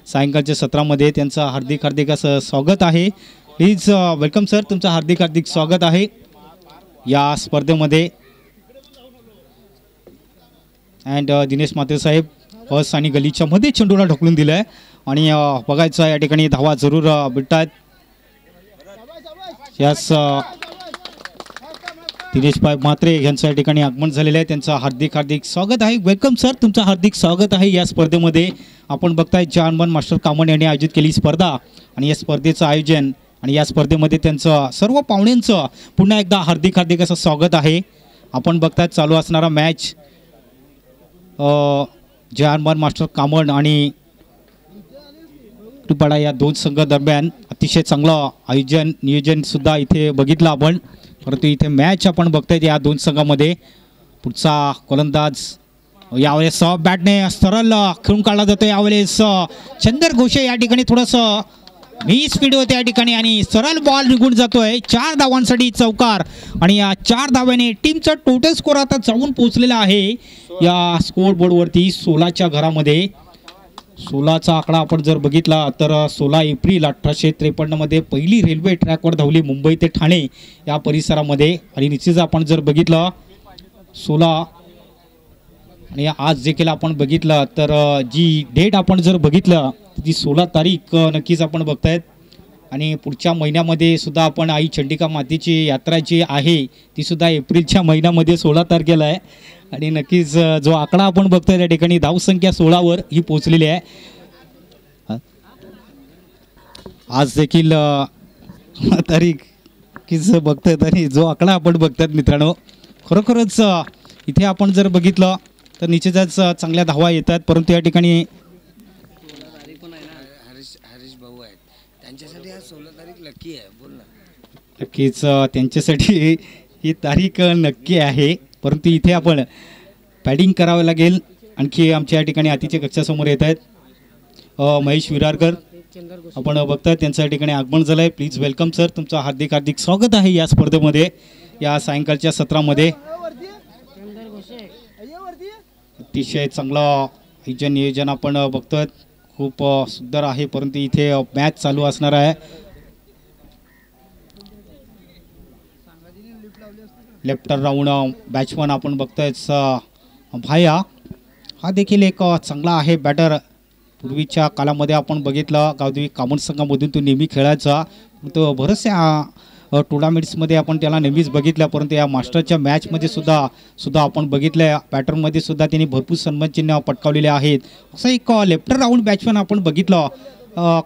सायंकाळच्या सत्रामध्ये त्यांचं हार्दिक हार्दिक असं स्वागत आहे. प्लीज वेलकम सर, तुमचं हार्दिक हार्दिक स्वागत आहे या स्पर्धेमध्ये. अँड दिनेश मात्रे साहेब फर्स्ट आणि गलीच्या मध्ये चेंडूला ढकलून दिलं आहे आणि बघायचं या ठिकाणी धावा जरूर भेटतात. यास दिनेश मात्रे यांचं या ठिकाणी आगमन झालेलं आहे, त्यांचं हार्दिक हार्दिक स्वागत आहे. वेलकम सर, तुमचं हार्दिक स्वागत आहे या स्पर्धेमध्ये. आपण बघताय जानमन मास्टर कामण यांनी आयोजित केली स्पर्धा आणि या स्पर्धेचं आयोजन आणि या स्पर्धेमध्ये त्यांचं सर्व पाहुण्यांचं पुन्हा एकदा हार्दिक हार्दिक असं स्वागत आहे. आपण बघताय चालू असणारा मॅच जानमन मास्टर कामण आणि तुपाडा या दोन संघ दरम्यान अतिशय चांगलं आयोजन नियोजन सुद्धा इथे बघितलं आपण. परंतु इथे मॅच आपण बघताय या दोन संघामध्ये. पुढचा गोलंदाज यावेळेस बॅटने सरळ खेळून काढला जातो. यावेळेस चंदर घोषे या ठिकाणी थोडंसं मी स्पीड होते या ठिकाणी आणि सरळ बॉल निघून जातोय. 4 धावांसाठी चौकार आणि या 4 धाव्याने टीमचा टोटल स्कोर आता जाऊन पोहोचलेला आहे या स्कोर बोर्डवरती 16च्या घरामध्ये. 16चा आकडा आपण जर बघितला तर 16 एप्रिल 1853 मध्ये पहिली रेल्वे ट्रॅकवर धावली मुंबई ते ठाणे या परिसरामध्ये. आणि निश्चितच आपण जर बघितलं 16 आणि आज देखील आपण बघितलं तर जी डेट आपण जर बघितलं ती 16 तारीख नक्कीच आपण बघतायत. आणि पुढच्या महिन्यामध्ये सुद्धा आपण आई चंडिका मातेची यात्रा जी आहे ती सुद्धा एप्रिलच्या महिन्यामध्ये 16 तारखेला आहे. आणि नक्कीच जो आकडा आपण बघतोय त्या ठिकाणी धावसंख्या 16वर ही पोहोचलेली आहे. आज देखील तारीख बघतोय तरी जो आकडा आपण बघतात मित्रांनो, खरोखरच इथे आपण जर बघितलं तर निश्चितच चांगल्या धावा येतात. परंतु या ठिकाणी हरीश भाऊ आहेत त्यांच्यासाठी हा 16 तारीख नक्की आहे. बोल ना. नक्कीच त्यांच्यासाठी ही तारीख नक्की आहे. परंतु इथे आपण पॅडिंग करावं लागेल. आणखी आमच्या या ठिकाणी अतिथी कक्षासमोर येत आहेत महेश विरारकर, आपण बघताय त्यांचं या ठिकाणी आगमन झालं आहे. प्लीज वेलकम सर, तुमचं हार्दिक हार्दिक स्वागत आहे या स्पर्धेमध्ये या सायंकाळच्या सत्रामध्ये. अतिशय चांगलं आयोजन नियोजन आपण बघतोय, खूप सुंदर आहे. परंतु इथे मॅच चालू असणार आहे. लेफ्टर राऊंड बॅट्समन आपण बघतोय भाया, हा देखील एक चांगला आहे बॅटर. पूर्वीच्या काळामध्ये आपण बघितलं गावदेवी कामन संघामधून तो नेहमी खेळायचा. तो बऱ्याचशा टुर्नामेंट्समध्ये आपण त्याला नेहमीच बघितलं. परंतु या मास्टरच्या मॅचमध्ये सुद्धा आपण बघितलं बॅटरमध्ये सुद्धा त्यांनी भरपूर सन्मानचिन्ह पटकावलेले आहेत. असं एक लेफ्टर राऊंड बॅट्समन आपण बघितलं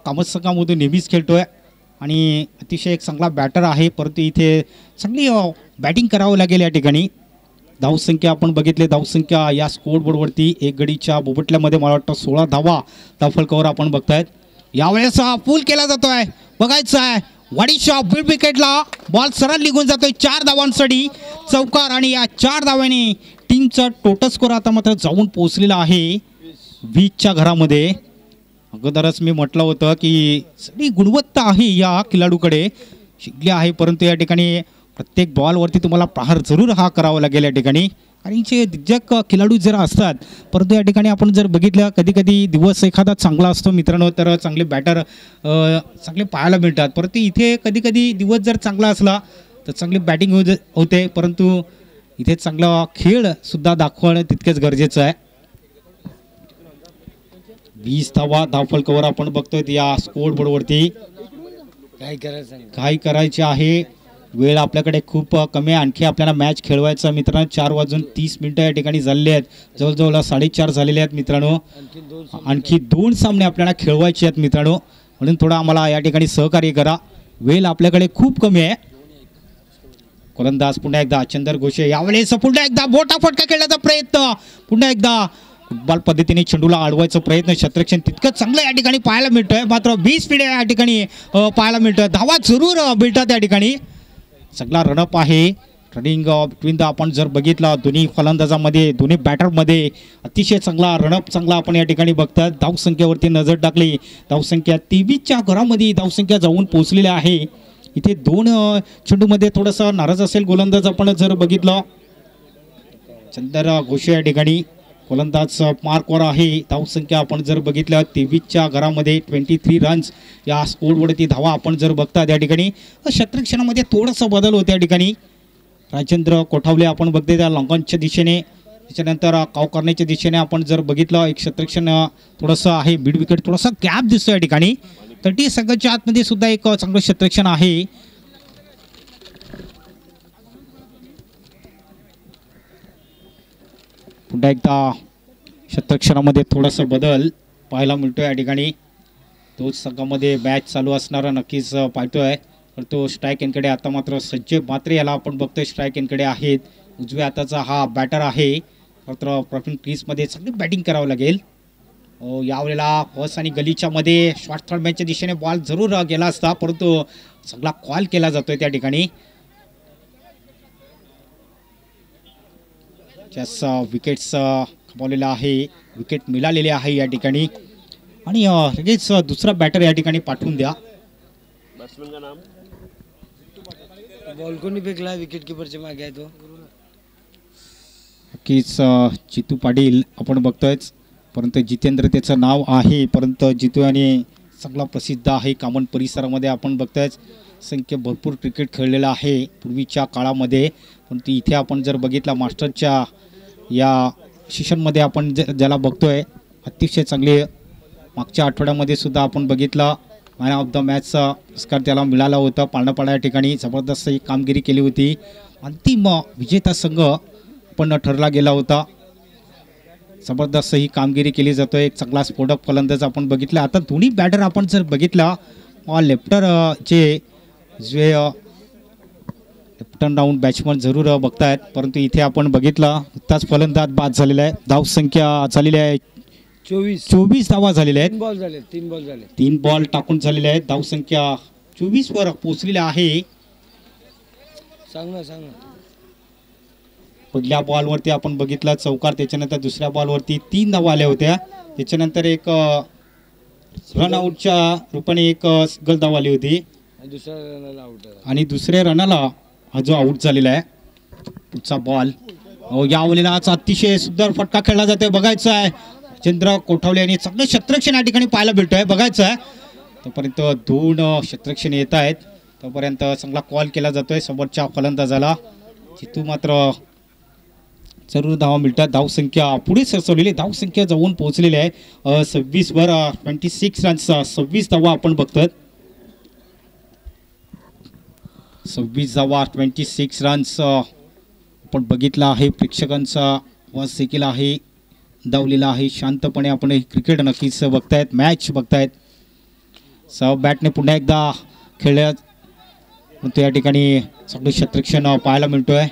कामत संघामधून नेहमीच खेळतोय आणि अतिशय एक चांगला बॅटर आहे. परंतु इथे चांगली बॅटिंग करावं लागेल या ठिकाणी. धावसंख्या आपण बघितले, धावसंख्या या स्कोर बोर्डवरती एक गडीच्या बोबटल्यामध्ये मला वाटतं 16 धावा धावफलकावर आपण बघतायत. यावेळेस पूल केला जातोय, बघायचं आहे वाडीशॉप मिड विकेटला बॉल सरळ निघून जातोय. 4 धावांसाठी चौकार आणि या 4 धाव्याने टीमचा टोटल स्कोर आता मात्र जाऊन पोहोचलेला आहे 20च्या घरामध्ये. अगोदरच मी म्हटलं होतं की सगळी गुणवत्ता आहे या खेळाडूकडे शिकली आहे. परंतु या ठिकाणी प्रत्येक बॉलवरती तुम्हाला प्रहार जरूर हा करावा लागेल या ठिकाणी. आणि जे दिग्गज खेळाडू जरा असतात, परंतु या ठिकाणी आपण जर बघितलं कधी कधी दिवस एखादा चांगला असतो मित्रांनो तर चांगले बॅटर चांगले पाहायला मिळतात. परंतु इथे कधी कधी दिवस जर चांगला असला तर चांगली बॅटिंग होते. परंतु इथे चांगला खेळ सुद्धा दाखवणं तितकेच गरजेचं आहे. 20 धावा धावफलकावर आपण बघतोय या स्कोर बोर्डवरती. काय करायचे आहे, वेळ आपल्याकडे खूप कमी आहे. आणखी आपल्याला मॅच खेळवायचा मित्रांनो. 4:30 या ठिकाणी झालेले आहेत, जवळजवळ 4:30 झालेले आहेत मित्रांनो. आणखी 2 सामने आपल्याला खेळवायचे आहेत मित्रांनो, म्हणून थोडं आम्हाला या ठिकाणी सहकार्य करा. वेळ आपल्याकडे खूप कमी आहे. गोलंदाज पुन्हा एकदा चंदर घोषे, यावेळेस पुन्हा एकदा बोटा फटका खेळण्याचा प्रयत्न, पुन्हा एकदा फुटबॉल पद्धतीने चेंडूला अडवायचा प्रयत्न, क्षेत्ररक्षण तितकं चांगलं या ठिकाणी पाहायला मिळतोय. मात्र 20 स्पीड या ठिकाणी पाहायला मिळतोय. धावा जरूर मिळतात या ठिकाणी. चांगला रनअप आहे. रनिंग बिटवीन द आपण जर बघितलं दोन्ही फलंदाजामध्ये दोन्ही बॅटरमध्ये अतिशय चांगला रनअप चांगला आपण या ठिकाणी बघतात. धावसंख्येवरती नजर टाकली, धावसंख्या 23च्या घरामध्ये धावसंख्या जाऊन पोहोचलेली आहे. इथे 2 चेंडूमध्ये थोडंसं नाराज असेल गोलंदाज आपण जर बघितलं. चंदर घोषे या ठिकाणी फलंदाज मार्कवर आहे. धावसंख्या आपण जर बघितलं 23च्या घरामध्ये 23 रन्स या स्कोरवरती धावा आपण जर बघता त्या ठिकाणी क्षेत्ररक्षणामध्ये थोडासा बदल होता या ठिकाणी. राजेंद्र कोठावले आपण बघते त्या लॉंगॉनच्या दिशेने, त्याच्यानंतर काव करण्याच्या दिशेने आपण जर बघितलं एक क्षेत्ररक्षण थोडंसं आहे. मिड विकेट थोडासा गॅप दिसतो या ठिकाणी. 30 सेकंदच्या आतमध्ये सुद्धा एक चांगलं क्षेत्ररक्षण आहे. पुन्हा एकदा क्षेत्ररक्षणामध्ये थोडासा बदल पाहायला मिळतोय या ठिकाणी. तोच संघामध्ये मॅच चालू असणारा नक्कीच पाहतोय. तर तो स्ट्राईक एनकडे आता मात्र संजय म्हात्रे याला आपण बघतोय स्ट्राईक एनकडे आहेत. उजव्या हाताचा हा बॅटर आहे. मात्र प्रवीण क्रीजमध्ये चांगली बॅटिंग करावं लागेल. यावेळेला फर्स्ट आणि गलीच्या मध्ये शॉर्ट थर्ड दिशेने बॉल जरूर गेला असता, परंतु चांगला कॉल केला जातोय त्या ठिकाणी. विकेट्स कमावलेला आहे, विकेट मिळालेले आहे या ठिकाणी. आणि लगेच दुसरा बॅटर या ठिकाणी पाठवून द्या. बॉल कोणी फेकला विकेट कीपरच्या मागे आहे तो. नक्कीच जितू पाटील आपण बघतोय, परंतु जितेंद्र त्याचं नाव आहे. परंतु जितू आणि चांगला प्रसिद्ध आहे कामन परिसरामध्ये आपण बघतोय. संख्य भरपूर क्रिकेट खेळलेला आहे पूर्वीच्या काळामध्ये. परंतु इथे आपण जर बघितला मास्टरच्या या सेशनमध्ये आपण ज्याला बघतोय अतिशय चांगले मागच्या आठवड्यामध्ये सुद्धा आपण बघितलं मॅन ऑफ द मॅचचा पुरस्कार त्याला मिळाला होता. पाळणापाडा या ठिकाणी जबरदस्त ही कामगिरी केली होती. अंतिम विजेता संघ पण ठरला गेला होता. जबरदस्त ही कामगिरी केली जातोय. एक चांगला स्फोटक फलंदाज आपण बघितला. आता दोन्ही बॅटर आपण जर बघितला लेफ्टर जे लेफ्ट राऊंड बॅट्समन जरूर बघतायत, परंतु इथे आपण बघितला नुकताच फलंदाज बाद झालेला आहे. धावसंख्या झालेली आहे 24 धावा झालेल्या आहेत. 3 बॉल टाकून झालेले आहेत. धावसंख्या 24 वर पोहोचलेली आहे. सांग ना. पहिल्या बॉलवरती आपण बघितला चौकार, त्याच्यानंतर दुसऱ्या बॉलवरती 3 धावा आल्या होत्या. त्याच्यानंतर एक रन आउटच्या रूपाने एक सिंगल धाव आली होती आणि दुसऱ्या रनाला हा जो आउट झालेला आहे पुढचा बॉल. यावेळेला अतिशय सुंदर फटका खेळला जातोय. बघायचं आहे राजेंद्र कोठावले यांनी चांगलं क्षेत्ररक्षण या ठिकाणी पाहायला भेटतोय. बघायचं आहे तोपर्यंत 2 क्षेत्ररक्षण येत आहेत. तोपर्यंत चांगला कॉल केला जातोय समोरच्या फलंदाजाला. जितू मात्र जरूर धावा मिळतात. धावसंख्या पुढे सरसवलेली, धावसंख्या जाऊन पोहोचलेली आहे 26 वर 26 रन्स 26 धावा आपण बघतोय. 26 धावा 26 रन्स आपण बघितला आहे. प्रेक्षकांचा वास देखील आहे धावलेला आहे. शांतपणे आपण क्रिकेट नक्कीच बघतायत, मॅच बघतायत. बॅटने पुन्हा एकदा खेळल्या परंतु या ठिकाणी चांगलं क्षेत्ररक्षण पाहायला मिळतोय.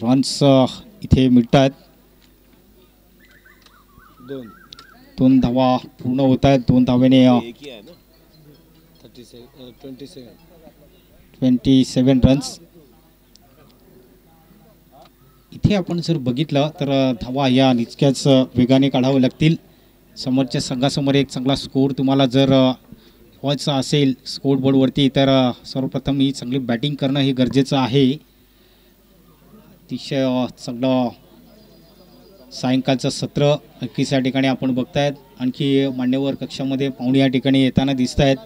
रन्स इथे मिळतात. 2 धावा पूर्ण होत आहेत. 2 धावेने 27 रन्स. इथे आपण जर बघितलं तर धावा या निचक्याच वेगाने काढावं लागतील. समोरच्या संघासमोर एक चांगला स्कोर तुम्हाला जर व्हायचा असेल स्कोर बोर्डवरती तर सर्वप्रथम ही चांगली बॅटिंग करणं हे गरजेचं आहे. अतिशय चांगलं सायंकाळचं सत्र नक्कीच या ठिकाणी आपण बघतायत. आणखी मान्यवर कक्षामध्ये पाहुणे या ठिकाणी येताना दिसत आहेत.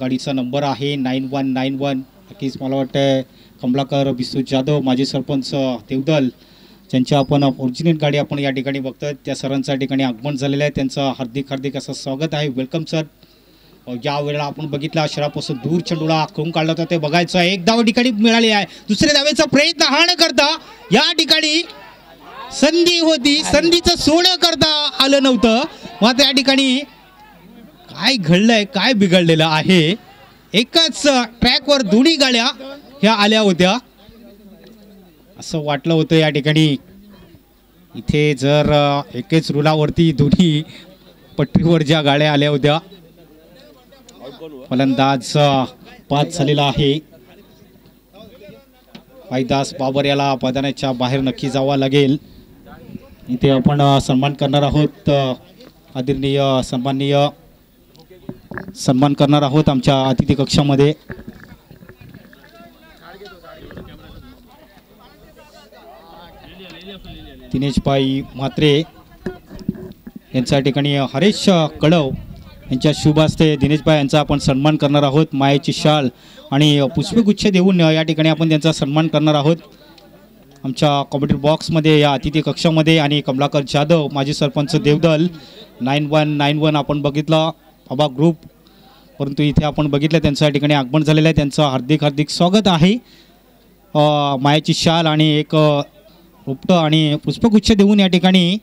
गाडीचा नंबर आहे 9191. नक्कीच मला वाटतं कमलाकर बिस्तू जाधव माजी सरपंच देवदल ज्यांच्या आपण ओरिजिनल गाडी आपण या ठिकाणी बघतोय त्या सरांच्या ठिकाणी आगमन झालेलं आहे. त्यांचं हार्दिक असं स्वागत आहे. Welcome sir. या वेळेला आपण बघितला शहरापासून दूर चेंडूला करून काढला होता ते बघायचं आहे. एक धाव ठिकाणी मिळाली आहे. दुसऱ्या धावेचा प्रयत्न हा न करता या ठिकाणी संधी होती, संधीचं सोनं करता आलं नव्हतं. मात्र या ठिकाणी काय घडलंय, काय बिघडलेलं आहे. एकाच ट्रॅकवर दोन्ही गाड्या ह्या आल्या होत्या असं वाटलं होतं या ठिकाणी. इथे जर एकेच रुलावरती दोन्ही पटरीवर ज्या गाड्या आल्या होत्या फलंदाज बाद झालेला आहे. वाईदास बाबर याला मैदानाच्या बाहेर नक्की जावं लागेल. इथे आपण सन्मान करणार आहोत आदरणीय सन्मान करणार आहोत आमच्या अतिथी कक्षामध्ये. दिनेशभाई म्हात्रे यांच्या ठिकाणी हरेश कळव यांच्या शुभ हस्ते दिनेशभाई यांचा आपण सन्मान करणार आहोत. मायेची शाल आणि पुष्पगुच्छ देऊन या ठिकाणी आपण त्यांचा सन्मान करणार आहोत. आमच्या कॉम्प्युटर बॉक्समध्ये या अतिथी कक्षामध्ये आणि कमलाकर जाधव माजी सरपंच देवदल 9191 आपण बघितलं बाबा ग्रुप, परंतु इथे आपण बघितलं त्यांचं या ठिकाणी आगमन झालेलं आहे. त्यांचं हार्दिक हार्दिक स्वागत आहे. मायाची शाल आणि एक रोपटं आणि पुष्पगुच्छ देऊन या ठिकाणी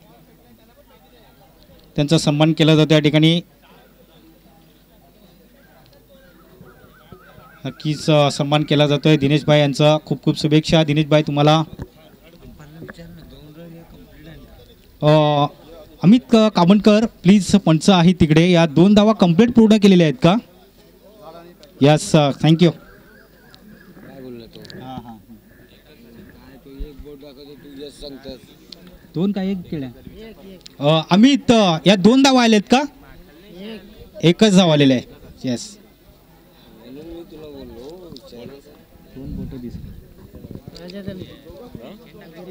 त्यांचा सन्मान केला जातो. या ठिकाणी नक्कीच सन्मान केला जातोय. दिनेशभाई यांचा खूप खूप शुभेच्छा. दिनेशभाई तुम्हाला. अमित कामणकर प्लीज पंच आहे तिकडे, या 2 धावा कंप्लीट पूर्ण केलेल्या आहेत का? Yes thank you. दोन काय एक केल्या अमित, या 2 धावा आलेत का? एकच धाव आलेला आहे. येस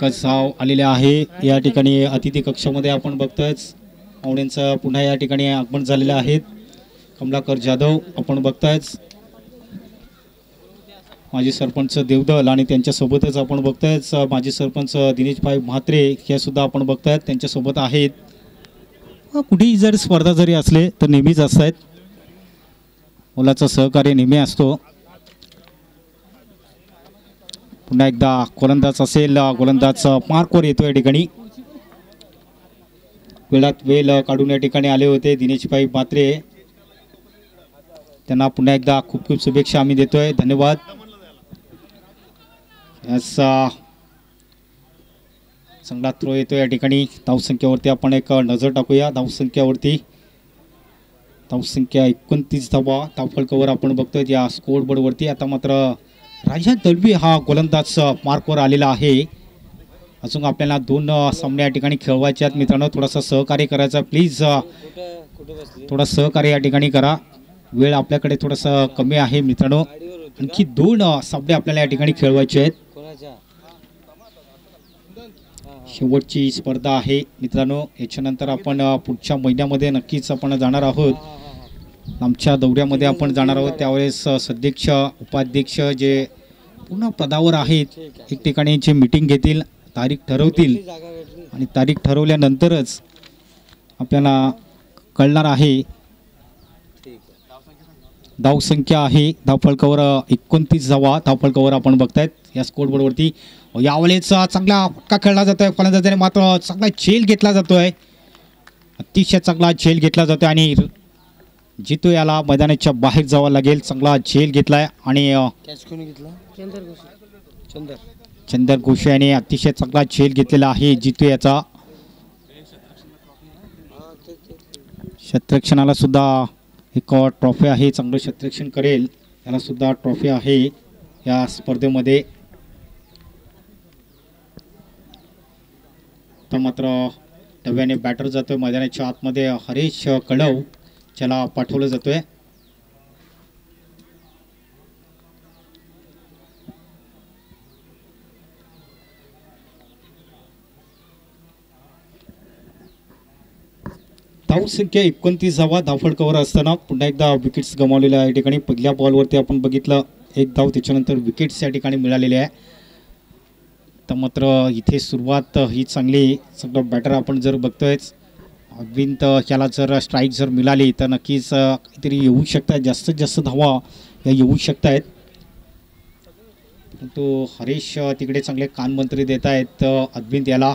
कसाव आलेले आहे. या ठिकाणी अतिथी कक्षामध्ये आपण बघतोयच पाहुण्यांचं पुन्हा या ठिकाणी आगमन झालेलं आहेत. कमलाकर जाधव आपण बघतायच, माजी सरपंच देवदल आणि त्यांच्यासोबतच आपण बघतायच माजी सरपंच दिनेशभाई म्हात्रे हे सुद्धा आपण बघतायत त्यांच्यासोबत आहेत. कुठेही जर स्पर्धा जरी असले तर नेहमीच असतात, मुलाचं सहकार्य नेहमी असतो. पुन्हा एकदा गोलंदाज असेल, गोलंदाज मार्कवर येतो. या ठिकाणी वेळात वेळ काढून या ठिकाणी आले होते दिनेशभाई म्हात्रे, त्यांना पुन्हा एकदा खूप खूप शुभेच्छा आम्ही देतोय. धन्यवाद. चांगला थ्रो येतो या ठिकाणी. धावसंख्येवरती आपण एक नजर टाकूया. धावसंख्येवरती धावसंख्या 29 धावा धावफलकावर आपण बघतोय या स्कोअर बोर्डवरती. आता मात्र राजा दळवी हा गोलंदाज मार्कवर आलेला आहे. अजून आपल्याला 2 सामने या ठिकाणी खेळवायचे आहेत मित्रांनो. थोडासा सहकार्य करायचा प्लीज, थोडा सहकार्य या ठिकाणी करा. वेळ आपल्याकडे थोडासा कमी आहे मित्रांनो. आणखी 2 सामने आपल्याला या ठिकाणी खेळवायचे आहेत. शेवटची स्पर्धा आहे मित्रांनो. याच्यानंतर आपण पुढच्या महिन्यामध्ये नक्कीच आपण जाणार आहोत. आमच्या दौऱ्यामध्ये आपण जाणार आहोत. त्यावेळेस अध्यक्ष उपाध्यक्ष जे पुन्हा पदावर आहेत एक ठिकाणी जे मीटिंग घेतील, तारीख ठरवतील आणि तारीख ठरवल्यानंतरच आपल्याला कळणार आहे. धावसंख्या आहे धावफलकावर 29 धावा धावफलकावर आपण बघतायत या स्कोअरबोर्डवरती. यावेळेस चांगला फटका खेळला जातोय फलंदाजाने, मात्र चांगला झेल घेतला जातोय, अतिशय चांगला झेल घेतला जातोय आणि जितू याला मैदानाच्या बाहेर जावं लागेल. चांगला झेल घेतलाय आणि चंदर घोषे याने अतिशय चांगला झेल घेतलेला आहे जितू याचा. क्षेत्ररक्षणाला सुद्धा एक ट्रॉफी आहे, चांगलं क्षेत्ररक्षण करेल याला सुद्धा ट्रॉफी आहे या स्पर्धेमध्ये. तर मात्र डव्याने बॅटर जातोय मैदानाच्या आतमध्ये. हरेश कळव ज्याला पाठवलं जातोय. धावसंख्या 29 धावा धावफलकावर असताना पुन्हा एकदा विकेट्स गमावलेल्या या ठिकाणी. पहिल्या बॉलवरती आपण बघितलं 1 धाव, त्याच्यानंतर विकेट्स या ठिकाणी मिळालेले आहे. तर मात्र इथे सुरुवात ही चांगली, सगळं बॅटर आपण जर बघतोयच अरविंद याला जर स्ट्राईक जर मिळाली तर नक्कीच काहीतरी येऊ शकतात, जास्तीत जास्त धावा या येऊ शकत आहेत. परंतु हरीश तिकडे चांगले कानमंत्री देत आहेत अरविंद याला,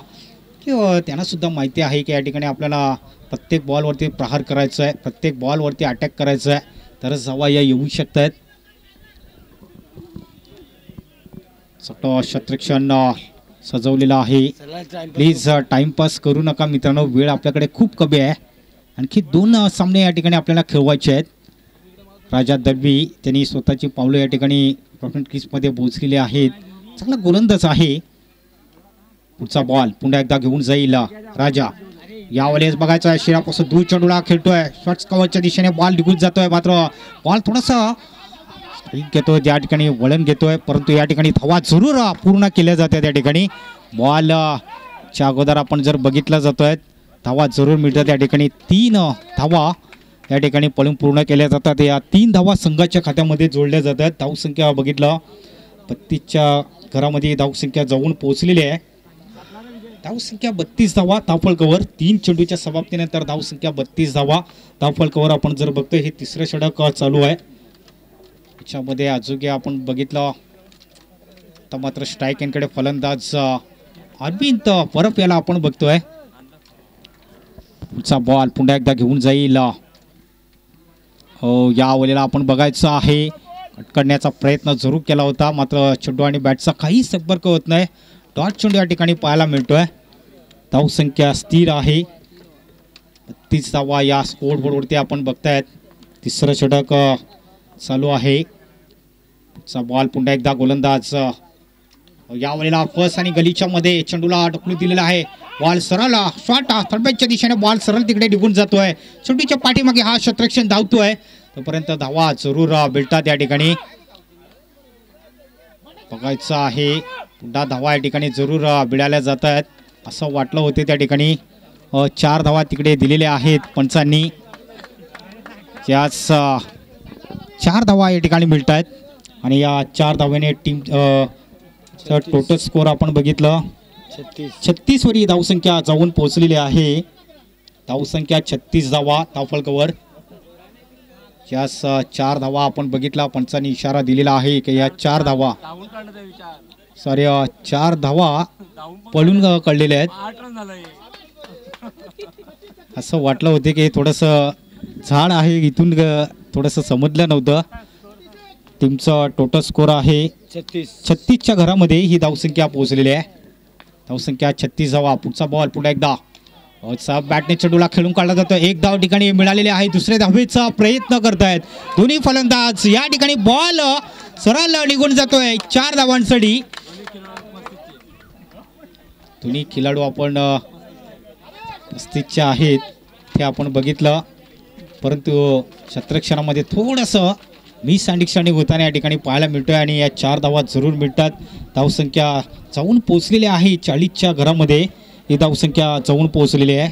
की त्यांना सुद्धा माहिती आहे की या ठिकाणी आपल्याला प्रत्येक बॉलवरती प्रहार करायचं आहे, प्रत्येक बॉलवरती अटॅक करायचं आहे, तरच धावा या येऊ शकत आहेत. सगळं क्षेत्ररक्षण सजवलेलं आहे. प्लीज टाइमपास करू नका मित्रांनो, वेळ आपल्याकडे खूप कमी आहे. आणखी 2 सामने या ठिकाणी आपल्याला खेळवायचे आहेत. राजा दळवी त्यांनी स्वतःची पावलं या ठिकाणी प्रॉफिट क्रीजमध्ये पोहोचलेली आहेत. चांगला गोलंदाज आहे. पुढचा बॉल पुन्हा एकदा घेऊन जाईल राजा. यावेळेस बघायचं आहे शिरापासून दूर चढूला खेळतोय, शॉर्ट्स कव्हरच्या दिशेने बॉल निघून जातोय, मात्र बॉल थोडासा घेतोय त्या ठिकाणी, वळण घेतोय, परंतु या ठिकाणी धावा जरूर पूर्ण केल्या जातात. त्या ठिकाणी बॉल च्या अगोदर आपण जर बघितला जातोय धावा जरूर मिळतात या ठिकाणी 3 धावा या ठिकाणी पळून पूर्ण केल्या जातात. या 3 धावा संघाच्या खात्यामध्ये जोडल्या जातात. धावसंख्या बघितलं 32च्या घरामध्ये धावसंख्या जाऊन पोहोचलेली आहे. धावसंख्या 32 धावा धावफलकावर 3 चेंडूच्या समाप्तीनंतर धावसंख्या 32 धावा धावफलकावर आपण जर बघतोय हे तिसरं षटक चालू आहे. याच्यामध्ये अजून आपण बघितलं तर मात्र स्ट्राईक एंडकडे फलंदाज अरविंद परब याला आपण बघतोय. पुढचा बॉल पुन्हा एकदा घेऊन जाईल. हो या ओव्हरला आपण बघायचं आहे कट करण्याचा प्रयत्न जरूर केला होता मात्र चेंडू आणि बॅटचा काही संपर्क होत नाही. डॉट चेंडू या ठिकाणी पाहायला मिळतोय. धावसंख्या स्थिर आहे 32 धावा या स्कोर बोर्डवरती आपण बघतायत. तिसरं षटक चालू आहे. पुढचा बॉल पुन्हा एकदा गोलंदाज यावेळेला फर्स्ट आणि गलीच्या मध्ये चेंडूला ढकलून दिलेला आहे. बॉल सरळ शॉट थर्डबॅकच्या दिशेने बॉल सरळ तिकडे निघून जातोय. चेंडूच्या पाठीमागे हा क्षेत्ररक्षण धावतोय तोपर्यंत धावा जरूर मिळतात या ठिकाणी. बघायचं आहे पुन्हा धावा या ठिकाणी जरूर मिळाल्या जात आहेत असं वाटलं होते. त्या ठिकाणी 4 धावा तिकडे दिलेल्या आहेत पंचांनी. याच 4 धावा या ठिकाणी मिळत आहेत आणि या 4 धाव्याने टीम टोटल स्कोर आपण बघितलं 36 वरी धावसंख्या जाऊन पोहोचलेली आहे. धावसंख्या 36 धावा धावफलकावर. यास 4 धावा आपण बघितला पंचांनी इशारा दिलेला आहे की या 4 धावा 4 धावा पळून कळलेल्या आहेत. असं वाटलं होते की थोडंसं झाड आहे इथून थोडंसं समजलं नव्हतं. टीमचा टोटल स्कोर आहे 36च्या घरामध्ये ही धावसंख्या पोहोचलेली आहे. धावसंख्या 36 धावा. पुढचा बॉल पुन्हा एकदा बॅटने चेंडूला खेळून काढला जातो. एक धाव ठिकाणी मिळालेले आहे. दुसऱ्या धावेचा प्रयत्न करतायत दोन्ही फलंदाज. या ठिकाणी बॉल सरळ निघून जातोय 4 धावांसाठी. दोन्ही खेळाडू आपण 35चे आहेत ते आपण बघितलं परंतु क्षेत्ररक्षणामध्ये थोडंसं मिसअंडरस्टँडिंग होताना या ठिकाणी पाहायला मिळतोय आणि या 4 धावा जरूर मिळतात. धावसंख्या जाऊन पोहोचलेली आहे 40च्या घरामध्ये ही धावसंख्या जाऊन पोहोचलेली आहे.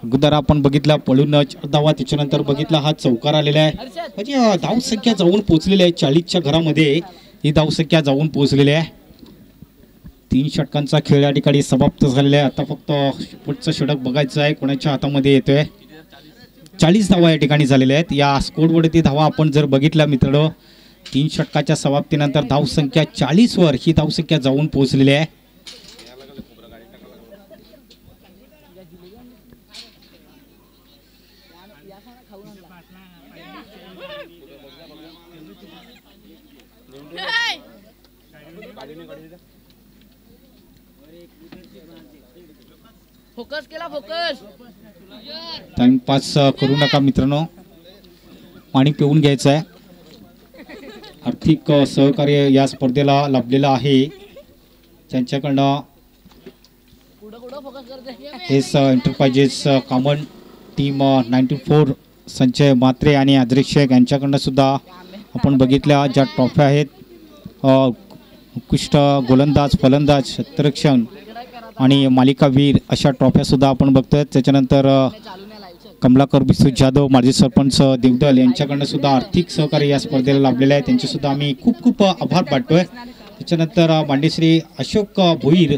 अगोदर आपण बघितला पळून 4 धावा त्याच्यानंतर बघितला हा चौकार आलेला आहे म्हणजे धावसंख्या जाऊन पोहोचलेली आहे 40च्या घरामध्ये ही धावसंख्या जाऊन पोहोचलेली आहे. 3 षटकांचा खेळ या ठिकाणी समाप्त झालेला आहे. आता फक्त पुढचं षटक बघायचं आहे कोणाच्या हातामध्ये येतोय. 40 धावा या ठिकाणी झालेल्या आहेत. या स्कोरवरती धावा आपण जर बघितल्या मित्रांनो 3 षटकाच्या समाप्तीनंतर धावसंख्या 40 वर ही धावसंख्या जाऊन पोहोचलेली आहे. फोकस केला फोकस. टाइमपास करू नका मित्रांनो. पाणी पिऊन घ्यायचं आहे. आर्थिक सहकार्य या स्पर्धेला लाभलेलं आहे ज्यांच्याकडनं S enterprises common team 94 Sanjay Mhatre आणि आदरेश शेख यांच्याकडनं सुद्धा आपण बघितल्या ज्या ट्रॉफ्या आहेत उत्कृष्ट गोलंदाज फलंदाज क्षेत्ररक्षण आणि मालिकावीर अशा ट्रॉफ्यासुद्धा आपण बघतोय. त्याच्यानंतर कमलाकर बिसू जाधव माजी सरपंच देवदल यांच्याकडनं सुद्धा आर्थिक सहकार्य या स्पर्धेला लाभलेलं आहे त्यांचेसुद्धा आम्ही खूप खूप आभार मानतोय. त्याच्यानंतर मांडेश्री अशोक भोईर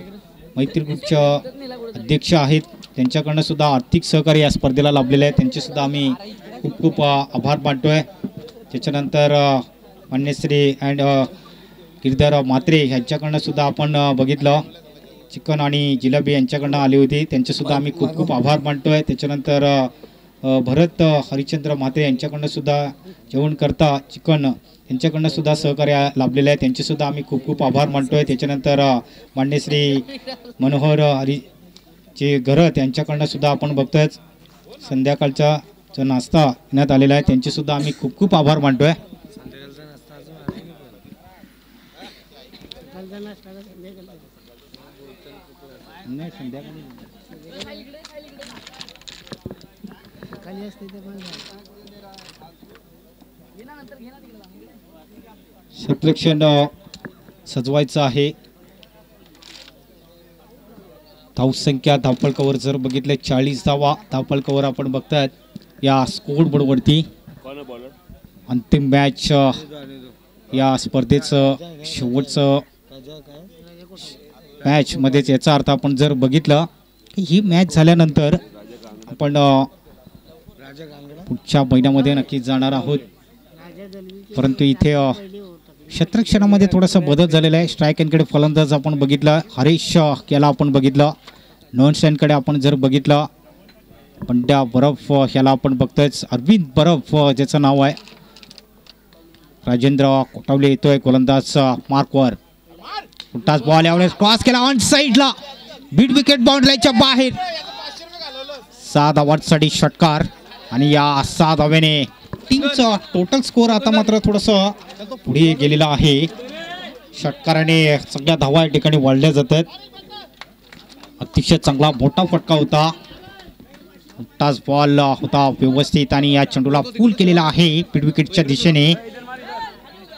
मैत्री ग्रुपचे अध्यक्ष आहेत त्यांच्याकडनं सुद्धा आर्थिक सहकार्य या स्पर्धेला लाभलेलं आहे त्यांचेसुद्धा आम्ही खूप खूप आभार मानतोय. त्याच्यानंतर मान्यश्री अँड गिरधर म्हात्रे यांच्याकडनं सुद्धा आपण बघितलं चिकन आणि जिलेबी यांच्याकडनं आली होती त्यांचेसुद्धा आम्ही खूप खूप आभार मानतोय. त्याच्यानंतर भरत हरिश्चंद्र म्हात्रे यांच्याकडनं सुद्धा जेवण करता चिकन यांच्याकडनं सुद्धा सहकार्य लाभलेलं आहे त्यांचेसुद्धा आम्ही खूप खूप आभार मानतोय. त्याच्यानंतर मान्यश्री मनोहर हरीचे घरत यांच्याकडनं सुद्धा आपण बघतोय संध्याकाळचा जो नाश्ता घेण्यात आलेला आहे त्यांचेसुद्धा आम्ही खूप खूप आभार मानतोय. क्षेत्ररक्षण सजवायचं आहे धावसंख्या धावफलकावर जर बघितले 40 धावा धावफलकावर आपण बघतायत या स्कोर बोर्डवरती. अंतिम मॅच या स्पर्धेचं शेवटचं मॅच मध्येच, याचा अर्थ आपण जर बघितलं की ही मॅच झाल्यानंतर आपण पुढच्या महिन्यामध्ये नक्कीच जाणार आहोत. परंतु इथे क्षेत्ररक्षणामध्ये थोडासा बदल झालेला आहे. स्ट्राईक एंडकडे फलंदाज आपण बघितलं हरीश याला आपण बघितलं. नॉन स्टँडकडे आपण जर बघितलं पंड्या बरफ याला आपण बघतोय. अरविंद बरफ ज्याचं नाव आहे. राजेंद्र कोटावले येतोय गोलंदाज मार्कवर. मोठाच बॉल यावेळेस क्रॉस केला ऑन साईडला, मिड विकेट बाउंड्रीच्या बाहेर. 6 धावांसाठी षटकार आणि या 6 धावेने टीमचा टोटल स्कोर आता मात्र थोडंसं पुढे गेलेला आहे. षटकाराने सगळ्या धावा या ठिकाणी वाढल्या जातात. अतिशय चांगला मोठा फटका होता. मोठाच बॉल होता व्यवस्थित आणि या चेंडूला पूल केलेला आहे मिड विकेटच्या दिशेने.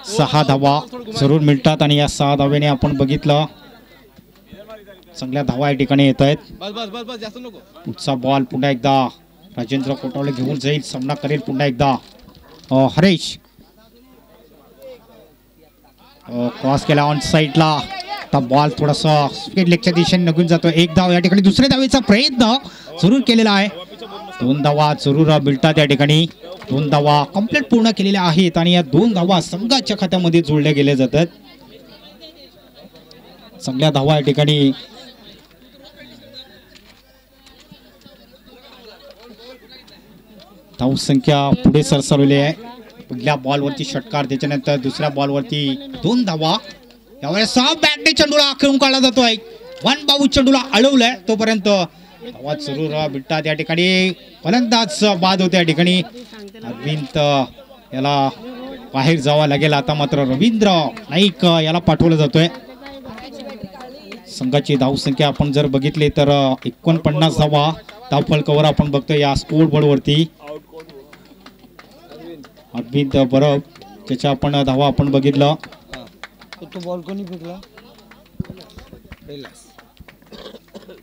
6 धावा जरूर मिळतात आणि या 6 धावेने आपण बघितलं चांगल्या धावा या ठिकाणी येत आहेत. पुढचा बॉल पुन्हा एकदा राजेंद्र कोटावले घेऊन जाईल, सामना करेल पुन्हा एकदा हरीश. क्रॉस केला ऑन साईडला. आता बॉल थोडासा स्पीड लेगच्या दिशेने निघून जातो. 1 धाव या ठिकाणी दुसऱ्या धावेचा प्रयत्न जरूर केलेला आहे. 2 धावा जरूर मिळतात या ठिकाणी. 2 धावा कंप्लीट पूर्ण केलेल्या आहेत आणि या 2 धावा संघाच्या खात्यामध्ये जोडल्या गेल्या जातात. चांगल्या धावा या ठिकाणी धावसंख्या पुढे सरसावलेली आहे. पहिल्या बॉलवरती षटकार, त्याच्यानंतर दुसऱ्या बॉलवरती 2 धावा. यावेळेस बॅटने चेंडूला खेळून काढला जातोय. वन बाबू चेंडूला अडवलाय तोपर्यंत धावा जरूर मिळतात या ठिकाणी. फलंदाज बाद होते या ठिकाणी. अरविंद याला बाहेर जावं लागेल. आता मात्र रवींद्र नाईक याला पाठवलं जातोय. संघाची धावसंख्या आपण जर बघितली तर 49 धावा धावफलकावर आपण बघतोय या स्कोर बोर्डवरती. अरविंद बरफ त्याच्या आपण धावा आपण बघितलं.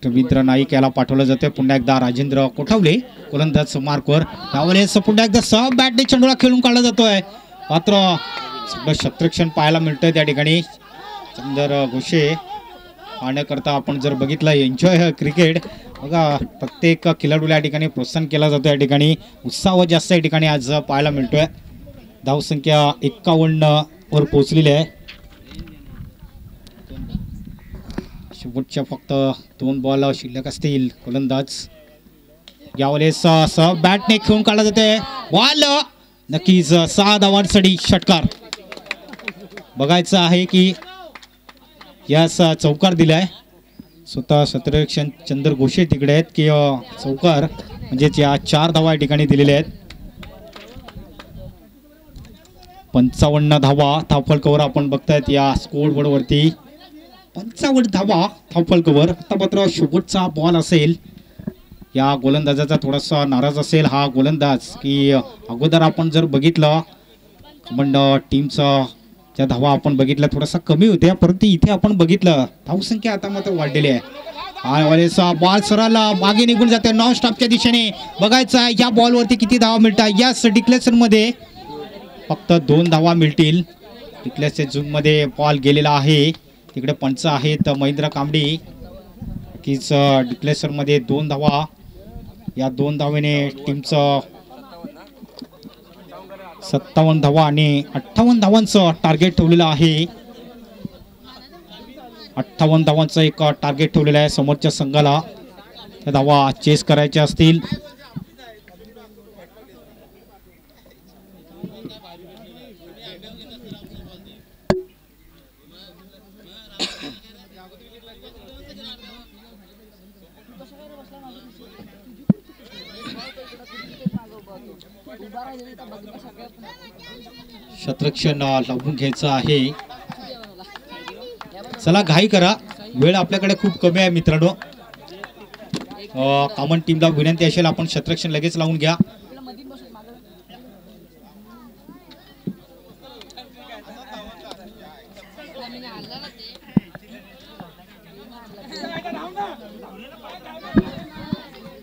रवींद्र नाईक याला पाठवलं जाते. पुन्हा एकदा राजेंद्र कोठावले गोलंदाज मार्कवर. यावेळेस पुन्हा एकदा सह बॅटने चेंडूला खेळून काढला जातोय. मात्र सगळं क्षेत्ररक्षण पाहायला मिळतंय त्या ठिकाणी. चंदर घोषे पाहण्याकरता आपण जर बघितलं एन्जॉय क्रिकेट बघा, प्रत्येक खेळाडूला या ठिकाणी प्रोत्साहन केला जातो. या ठिकाणी उत्साह जास्त या ठिकाणी आज पाहायला मिळतोय. धावसंख्या 51 वर पोहोचलेली आहे. शेवटच्या फक्त 2 बॉल शिल्लक असतील. गोलंदाज यावेळेस बॅटने खेळून काढला जाते. बॉल नक्कीच 6 धावांसाठी षटकार. बघायचं आहे की यास चौकार दिलाय. स्वतः क्षेत्ररक्षण चंदर घोषे तिकडे आहेत की चौकार म्हणजेच या 4 धावा या ठिकाणी दिलेल्या आहेत. 55 धावा धावफलकावर आपण बघतायत या स्कोर बोर्डवरती. 55 धावा धावफलकावर. आता मात्र शेवटचा बॉल असेल. या गोलंदाजाचा थोडासा नाराज असेल हा गोलंदाज की अगोदर आपण जर बघितलं कमांड टीमचा त्या धावा आपण बघितल्या थोडासा कमी होत्या, परंतु इथे आपण बघितलं धावसंख्या आता मात्र वाढलेली आहे. हा बॉल सरळ मागे निघून जाते नॉन स्टॉपच्या दिशेने. बघायचं आहे या बॉलवरती किती धावा मिळतात. या डिक्लेरेशन मध्ये फक्त 2 धावा मिळतील. डिक्लेरेशन झोन मध्ये बॉल गेलेला आहे. तिकडे पंच आहेत महेंद्र कांबडी. कीच डिक्लेरेशन मध्ये 2 धावा. या 2 धावेने टीमचं 57 धावा आणि 58 धावांचं टार्गेट ठेवलेलं आहे. 58 धावांचं एक टार्गेट ठेवलेलं आहे समोरच्या संघाला. त्या धावा चेस करायच्या असतील. क्षेत्ररक्षण लावून घ्यायचं आहे. चला घाई करा, वेळ आपल्याकडे खूप कमी आहे मित्रांनो. कॉमन टीमला विनंती असेल आपण क्षेत्ररक्षण लगेच लावून घ्या.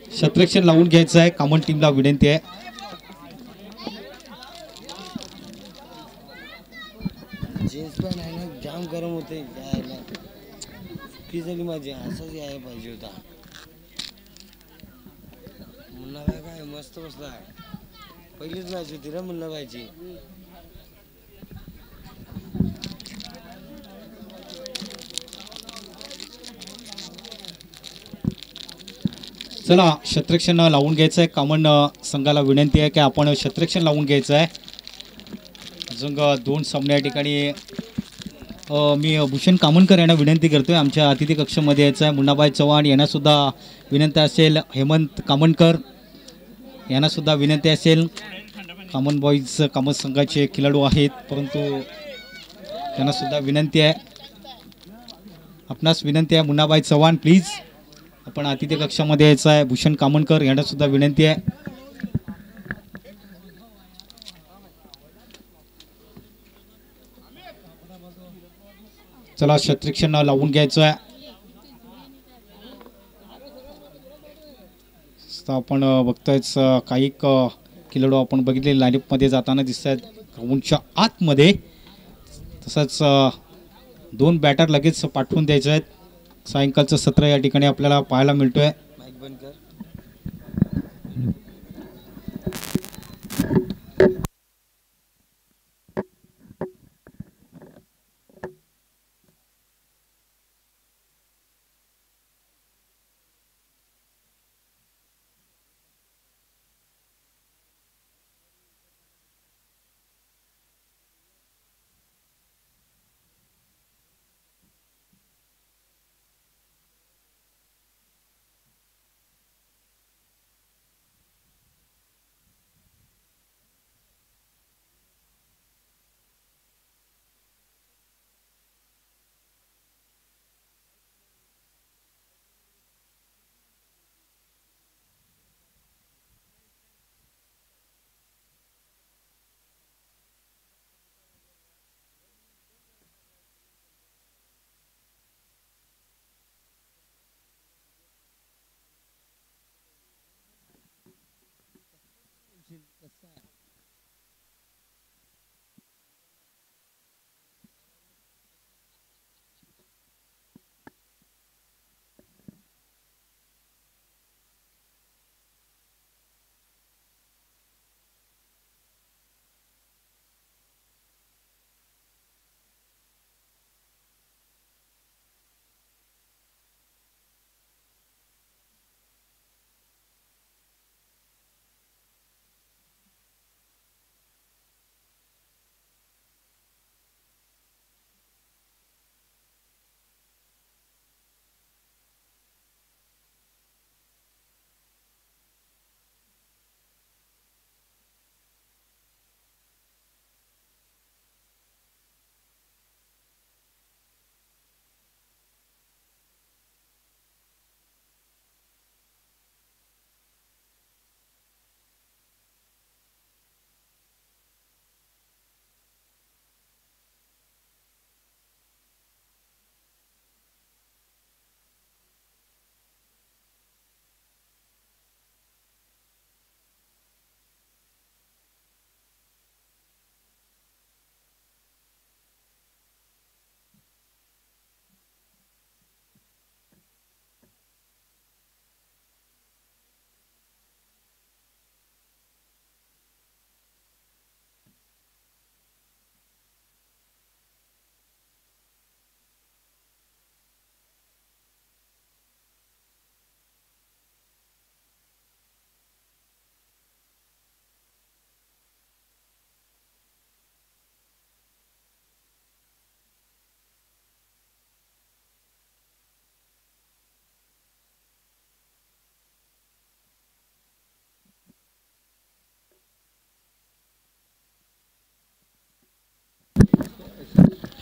क्षेत्ररक्षण लावून घ्यायचं आहे. कॉमन टीमला विनंती आहे. जीन्स पॅन्ट आहे ना जाम गरम होते यायला चुकी झाली माझी असंच यायला पाहिजे होता मुन्ना काय मस्त बसला पहिलीच मॅच होती रे मुन्ना बायची चला क्षेत्ररक्षण लावून घ्यायचं आहे. कॉमन संघाला विनंती आहे की आपण क्षेत्ररक्षण लावून घ्यायचं आहे. अजून 2 सामने या ठिकाणी मी भूषण कामनकर यांना विनंती करतोय आमच्या अतिथी कक्षामध्ये यायचं आहे. मुन्नाबाई चव्हाण यांना सुद्धा विनंती असेल. हेमंत कामनकर यांना सुद्धा विनंती असेल. कॉमन बॉईज कॉमन संघाचे खेळाडू आहेत परंतु त्यांना सुद्धा विनंती आहे. आपणास विनंती आहे मुन्नाबाई चव्हाण प्लीज आपण अतिथी कक्षामध्ये यायचं आहे. भूषण कामनकर यांना सुद्धा विनंती आहे. चला क्षेत्ररक्षण लावून घ्यायचं आहे. आपण बघतोयच काही खेळाडू आपण बघितले लाईनअप मध्ये जाताना दिसत आहेत ग्राउंडच्या आतमध्ये. तसंच 2 बॅटर लगेच पाठवून द्यायचे आहेत. सायंकाळचं सत्र या ठिकाणी आपल्याला पाहायला मिळतोय. माईक बंद कर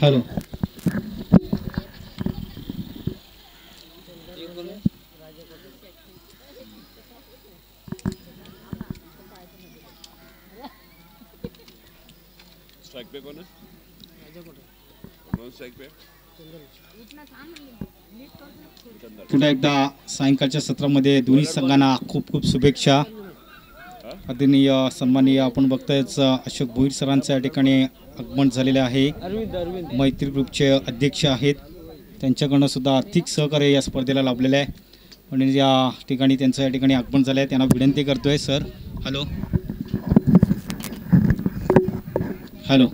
हॅलो स्ट्राइक पे कौन है? कौन स्ट्राइक पे? पुन्हा एकदा सायंकाळच्या सत्रामध्ये दोन्ही संघांना खूप खूप शुभेच्छा. आदरणीय सन्माननीय आपण बघतायच अशोक भोईर सरांचं या ठिकाणी आगमन झालेले आहे. मैत्री ग्रुपचे अध्यक्ष आहेत, त्यांच्याकडनं सुद्धा आर्थिक सहकार्य या स्पर्धेला लाभलेलं आहे. आणि या ठिकाणी त्यांचं या ठिकाणी आगमन झालं आहे, त्यांना विनंती करतोय. Sir hello hello.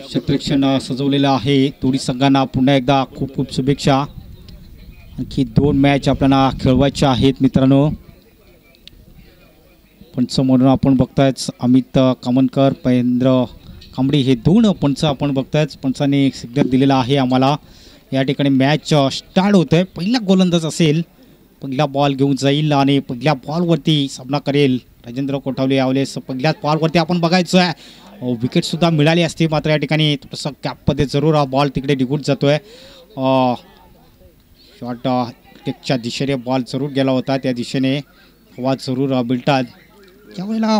क्षेत्ररक्षण सजवलेलं आहे. दोन्ही संघांना पुन्हा एकदा खूप खूप शुभेच्छा. आणखी 2 मॅच आपल्याला खेळवायच्या आहेत मित्रांनो. पंच म्हणून आपण बघतायच अमित कामनकर, महेंद्र कांबडी हे 2 पंच आपण बघतायच. पंचांनी सिग्नल दिलेला आहे आम्हाला. या ठिकाणी मॅच स्टार्ट होत आहे. पहिला गोलंदाज असेल, पहिला बॉल घेऊन जाईल आणि पहिल्या बॉलवरती सामना करेल राजेंद्र कोठावले यावेळेस. पहिल्याच बॉलवरती आपण बघायचं आहे विकेटसुद्धा मिळाली असते, मात्र या ठिकाणी थोडंसं कॅपमध्ये जरूर हा बॉल तिकडे निघून जातो आहे. शॉर्ट टेकच्या दिशेने बॉल जरूर गेला होता, त्या दिशेने हवा जरूर मिळतात. त्यावेळेला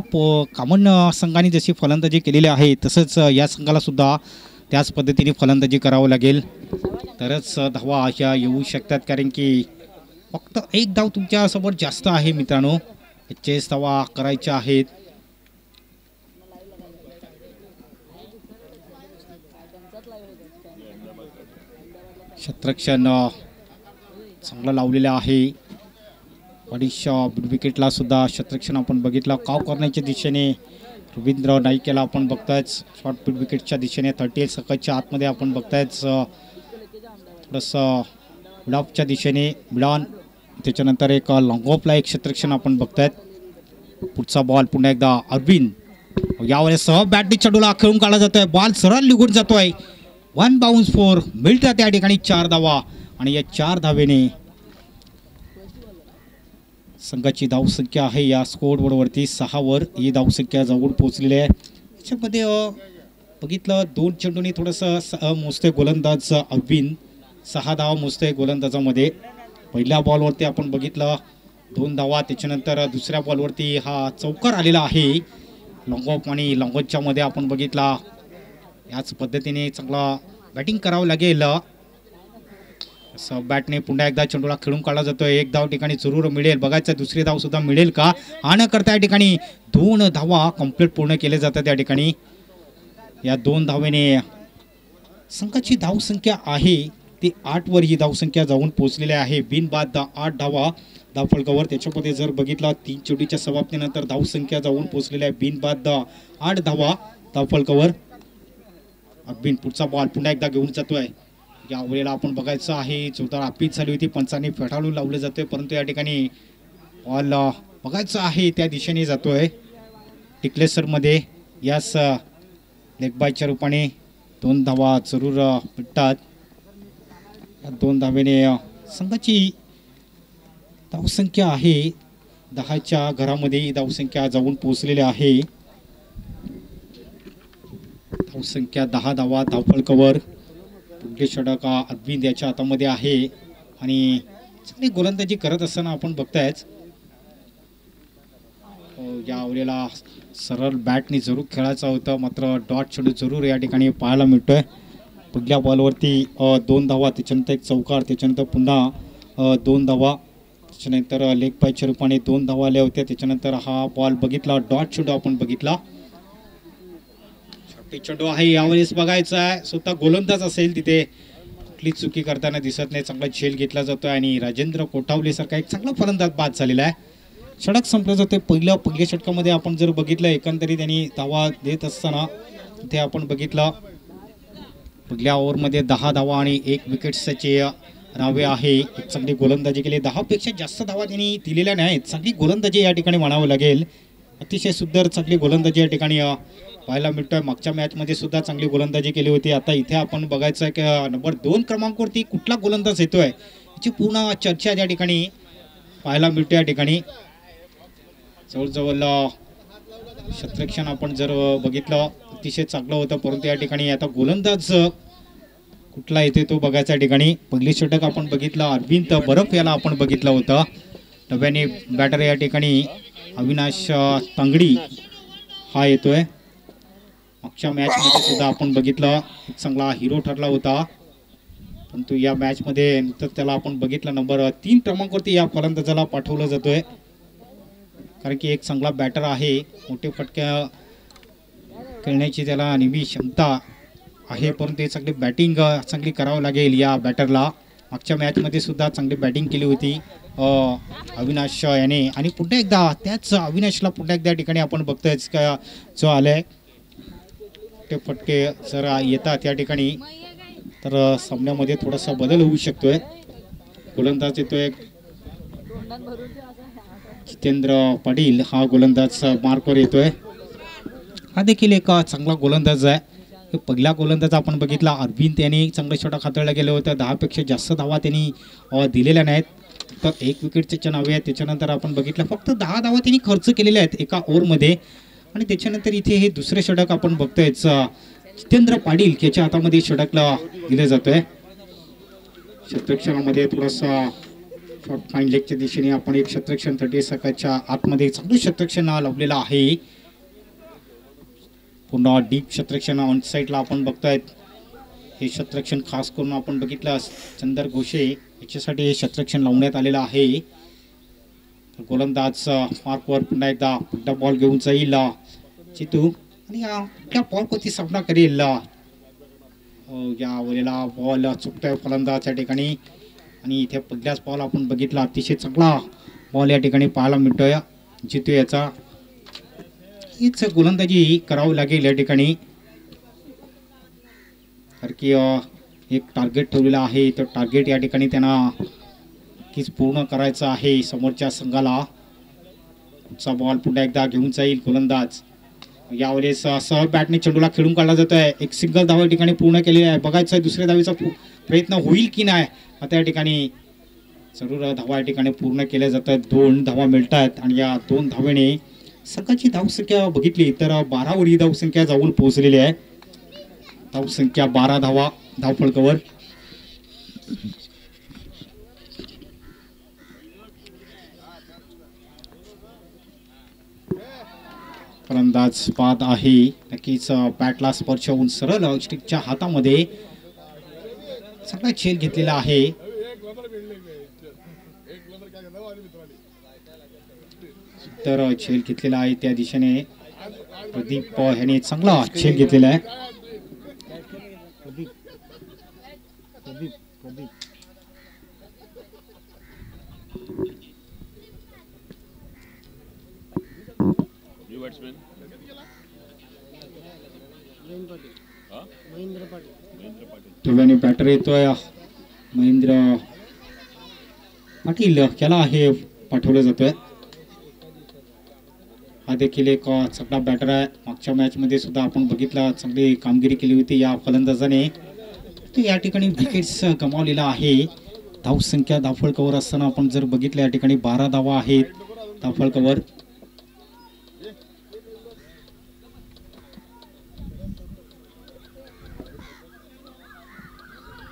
कामन संघाने जशी फलंदाजी केलेली आहे तसंच या संघाला सुद्धा त्याच पद्धतीने फलंदाजी करावं लागेल, तरच धावा अशा येऊ शकतात. कारण की फक्त 1 धाव तुमच्यासोबत जास्त आहे मित्रांनो. 41 धावा करायच्या आहेत. क्षेत्ररक्षण चांगलं लावलेलं आहे. अडीच विकेटला सुद्धा क्षेत्ररक्षण आपण बघितलं. काव करण्याच्या दिशेने रवींद्र नाईकेला आपण बघतायच. शॉर्ट विकेटच्या दिशेने 38 सेकंदच्या आतमध्ये आपण बघतायच. थोडंसं मिडऑफच्या दिशेने मिडॉन, त्याच्यानंतर एक लॉंग ऑफला एक क्षेत्ररक्षण आपण बघतायत. पुढचा बॉल पुन्हा एकदा अरविंद. यावेळेस बॅटनी चेंडूला खेळून काढला जातोय. बॉल सरळ निघून जातोय. 1 बाउन्स 4 मिळतात त्या ठिकाणी 4 धावा. आणि या 4 धावेने संघाची धावसंख्या आहे या स्कोअरबोर्डवरती 6 ही धावसंख्या जवळ पोहोचलेली आहे. त्याच्यामध्ये बघितलं 2 चेंडूंनी थोडंसं मोजतोय गोलंदाज अरविंद. 6 धावा मोजतोय गोलंदाजामध्ये. पहिल्या बॉलवरती आपण बघितलं 2 धावा, त्याच्यानंतर दुसऱ्या बॉलवरती हा चौकार आलेला आहे लॉंग ऑफ. आणि लॉंग ऑफच्या मध्ये आपण बघितला याच पद्धतीने चांगला बॅटिंग करावं लागेल. असं बॅटने पुन्हा एकदा चेंडूला खेळून काढला जातोय. 1 धाव ठिकाणी जरूर मिळेल. बघायचं दुसरी धाव सुद्धा मिळेल का. आणि करता या ठिकाणी 2 धावा कंप्लीट पूर्ण केले जातात या ठिकाणी. या 2 धावेने संघाची धावसंख्या आहे ती 8 वर ही धावसंख्या जाऊन पोहोचलेली आहे. बिनबाद 8 धावा धावफलकावर. त्याच्यामध्ये जर बघितला 3 चेंडूच्या समाप्तीनंतर धावसंख्या जाऊन पोहोचलेली आहे बिनबाद 8 धावा धावफलकावर. अरविंद पुढचा बॉल पुन्हा एकदा घेऊन जातोय. या वेळेला आपण बघायचं आहे जोरदार अपील झाली होती, पंचांनी फेटाळून लावले जातोय, परंतु या ठिकाणी बॉल बघायचं आहे त्या दिशेने जातोय टिकलेसरमध्ये. यास लेग बायच्या रूपाने 2 धावा जरूर भेटतात. 2 धावेने संघाची धावसंख्या आहे 10च्या घरामध्ये धावसंख्या जाऊन पोहोचलेली आहे. धावसंख्या 10 धावा धावफलकावर. पुढले षटक अरविंद याच्या हातामध्ये आहे आणि चांगली गोलंदाजी करत असताना आपण बघतायच. या वेळेला सरळ बॅटने जरूर खेळायचं होतं, मात्र डॉट चेंडू जरूर या ठिकाणी पाहायला मिळतोय. पहिल्या बॉलवरती 2 धावा, त्याच्यानंतर एक चौकार, त्याच्यानंतर पुन्हा 2 धावा, त्याच्यानंतर लेग बायच्या रूपाने 2 धावा आल्या होत्या. त्याच्यानंतर हा बॉल बघितला डॉट चेंडू आपण बघितला. चेंडू आहे यावेळेस बघायचा आहे. स्वतः गोलंदाज असेल तिथे कुठली चुकी करताना दिसत नाही. चांगला झेल घेतला जातोय आणि राजेंद्र कोठावले सारखा एक चांगला फलंदाज बाद झालेला आहे. षटक संपलं जाते. पहिल्या षटकामध्ये आपण जर बघितलं एकंदरीत त्यांनी धावा देत असताना तिथे आपण बघितलं पहिल्या ओव्हरमध्ये 10 धावा आणि 1 विकेट्सचे नावे आहे. एक चांगली गोलंदाजी केली. 10 पेक्षा जास्त धावा त्यांनी दिलेल्या नाहीत. चांगली गोलंदाजी या ठिकाणी म्हणावं लागेल. अतिशय सुंदर चांगली गोलंदाजी या ठिकाणी पाहायला मिळतोय. मागच्या मॅचमध्ये सुद्धा चांगली गोलंदाजी केली होती. आता इथे आपण बघायचं आहे की नंबर 2 क्रमांकावरती कुठला गोलंदाज येतोय याची पूर्ण चर्चा या ठिकाणी पाहायला मिळते. या ठिकाणी जवळजवळ क्षेत्ररक्षण आपण जर बघितलं अतिशय चांगलं होतं, परंतु या ठिकाणी आता गोलंदाज कुठला येते तो बघायचा. या ठिकाणी पहिली षटक आपण बघितलं अरविंद बरफ याला आपण बघितलं होतं. नव्याने बॅटर या ठिकाणी अविनाश तांगडी हा येतोय. मागच्या मॅच मध्ये सुद्धा आपण बघितलं एक चांगला हिरो ठरला होता, परंतु या मॅच मध्ये नंतर त्याला आपण बघितलं नंबर 3 क्रमांकावरती या फलंदाजाला पाठवलं जातोय, कारण की एक चांगला बॅटर आहे, मोठे फटक्या खेळण्याची त्याला नेहमी क्षमता आहे, परंतु चांगली बॅटिंग चांगली करावं लागेल या बॅटरला. मागच्या मॅच मध्ये सुद्धा चांगली बॅटिंग केली होती अविनाश याने, आणि पुन्हा एकदा त्याच अविनाशला पुन्हा एकदा ठिकाणी आपण बघतोय का जो आलाय ते फटके जर येतात या ठिकाणी तर सामन्यामध्ये थोडासा बदल होऊ शकतोय. गोलंदाज येतोय जितेंद्र पाटील, हा गोलंदाज मार्कवर येतोय. हा देखील एक चांगला गोलंदाज आहे. पहिला गोलंदाज आपण बघितला अरविंद यांनी चांगलं षटक हाताळलं गेलं होतं, 10 पेक्षा जास्त धावा त्यांनी दिलेल्या नाहीत, फक्त 1 विकेटच्या नावे आहेत. त्याच्यानंतर आपण बघितलं फक्त 10 धावा त्यांनी खर्च केलेल्या आहेत एका ओव्हरमध्ये, आणि त्याच्यानंतर इथे हे दुसरे षटक आपण बघतोय जितेंद्र पाटील याच्या हातामध्ये षटकला दिलं जातोय. क्षेत्ररक्षणामध्ये थोडासा शॉर्ट फाईन लेगच्या दिशेने आपण एक क्षेत्ररक्षण 36 आतमध्ये चांगलं क्षेत्ररक्षण लावलेलं आहे. पुन्हा डीप क्षेत्ररक्षण ऑन साईडला आपण बघतोय, हे क्षेत्ररक्षण खास करून आपण बघितलं चंदर घोषे याच्यासाठी हे क्षेत्ररक्षण लावण्यात आलेलं आहे. गोलंदाज मार्कवर पुन्हा एकदा पुढचा बॉल घेऊन जाईल चितू, आणि त्या बॉलवरती सामना करेल. या वेळेला बॉल चुकतोय फलंदाजच्या ठिकाणी, आणि इथे पहिलाच बॉल आपण बघितला अतिशय चांगला बॉल या ठिकाणी पाहायला मिळतोय चितू याचा. हीच गोलंदाजी करावं लागेल या ठिकाणी, कारण की एक टार्गेट ठेवलेलं आहे, तर टार्गेट या ठिकाणी त्यांना नक्कीच पूर्ण करायचं आहे समोरच्या संघाला. चा बॉल पुन्हा एकदा घेऊन जाईल गोलंदाज. यावेळेस सहज बॅटने चेंडूला खेळून काढला जातोय, एक सिंगल धावा ठिकाणी पूर्ण केलेली आहे. बघायचं आहे दुसऱ्या धावेचा प्रयत्न होईल की नाही. आता या ठिकाणी जरूर धावा या ठिकाणी पूर्ण केल्या जातात, 2 धावा मिळत आहेत, आणि या 2 धावेने संघाची धावसंख्या बघितली तर 12 वर ही धावसंख्या जाऊन पोहोचलेली आहे. धावसंख्या 12 धावा धावफलकावर. फलंदाज बाद आहे, नक्कीच बॅटला स्पर्श होऊन सरळ स्टिकच्या हातामध्ये चांगला झेल घेतलेला आहे. तर झेल घेतलेला आहे त्या दिशेने प्रदीप ह्याने चांगला झेल घेतलेला आहे. तुलाने बॅटर येतोय महेंद्र पाटील, याला हे पाठवलं जातोय. हा देखील एक चांगला बॅटर आहे. मागच्या मॅच मध्ये सुद्धा आपण बघितलं चांगली कामगिरी केली होती या फलंदाजाने. तो या ठिकाणी विकेट्स गमावलेला आहे. धावसंख्या धावफलकावर असताना आपण जर बघितलं या ठिकाणी 12 धावा आहेत धावफलकावर.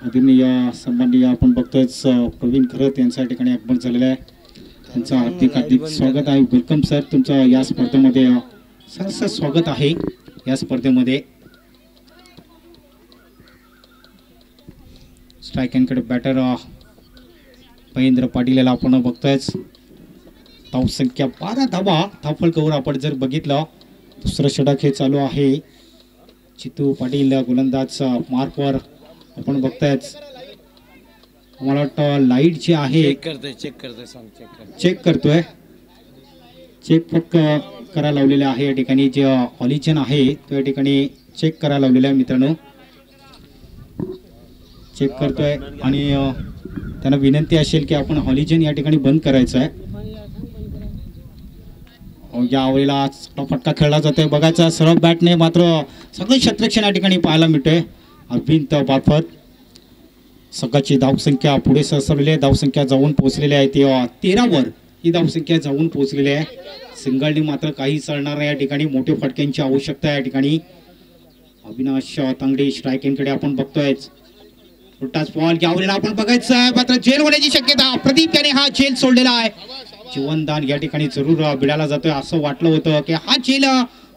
आदरणीय सन्माननीय आपण बघतोच प्रवीण खरत यांच्या ठिकाणी आगमन झालेलं आहे. त्यांचं हार्दिक स्वागत आहे. वेलकम सर, तुमचं या स्पर्धेमध्ये सरस स्वागत आहे. या स्पर्धेमध्ये स्ट्राईक अँडकडे बॅटर महेंद्र पाटील याला आपण बघतोयच. धावसंख्या 12 धावा धावफलकावर आपण जर बघितलं. दुसरं षटक हे चालू आहे. चितू पाटील गोलंदाज मार्कवर आपण बघतायच. मला वाटतं लाईट जी आहे चेक करतोय चेक फक्त करायला लावलेलं आहे या ठिकाणी. जे ऑलिजन आहे तो या ठिकाणी चेक करायला लावलेलं आहे मित्रांनो, चेक करतोय, आणि त्यांना विनंती असेल की आपण हॉलिजन या ठिकाणी बंद करायचं आहे. यावेळेला फटका खेळला जातोय. बघायचा सरळ बॅटने मात्र सगळं क्षेत्ररक्षण या ठिकाणी पाहायला मिळतोय. अरविंद बाफत संघाची धावसंख्या पुढे सरसरलेली आहे. धावसंख्या जाऊन पोहोचलेली आहे ते 13 वर ही धावसंख्या जाऊन पोहोचलेली आहे. सिंगलने मात्र काही चालणार नाही या ठिकाणी. मोठे फटक्यांची आवश्यकता आहे या ठिकाणी. अविनाश तांगडे स्ट्रायकिंगकडे आपण बघतोय. उलटाच बॉल यावेळेला आपण बघायचं आहे, मात्र जेल होण्याची शक्यता. प्रदीप याने हा जेल सोडलेला आहे. जीवनदान या ठिकाणी जरूर बिडाला जातोय. असं वाटलं होतं की हा जेल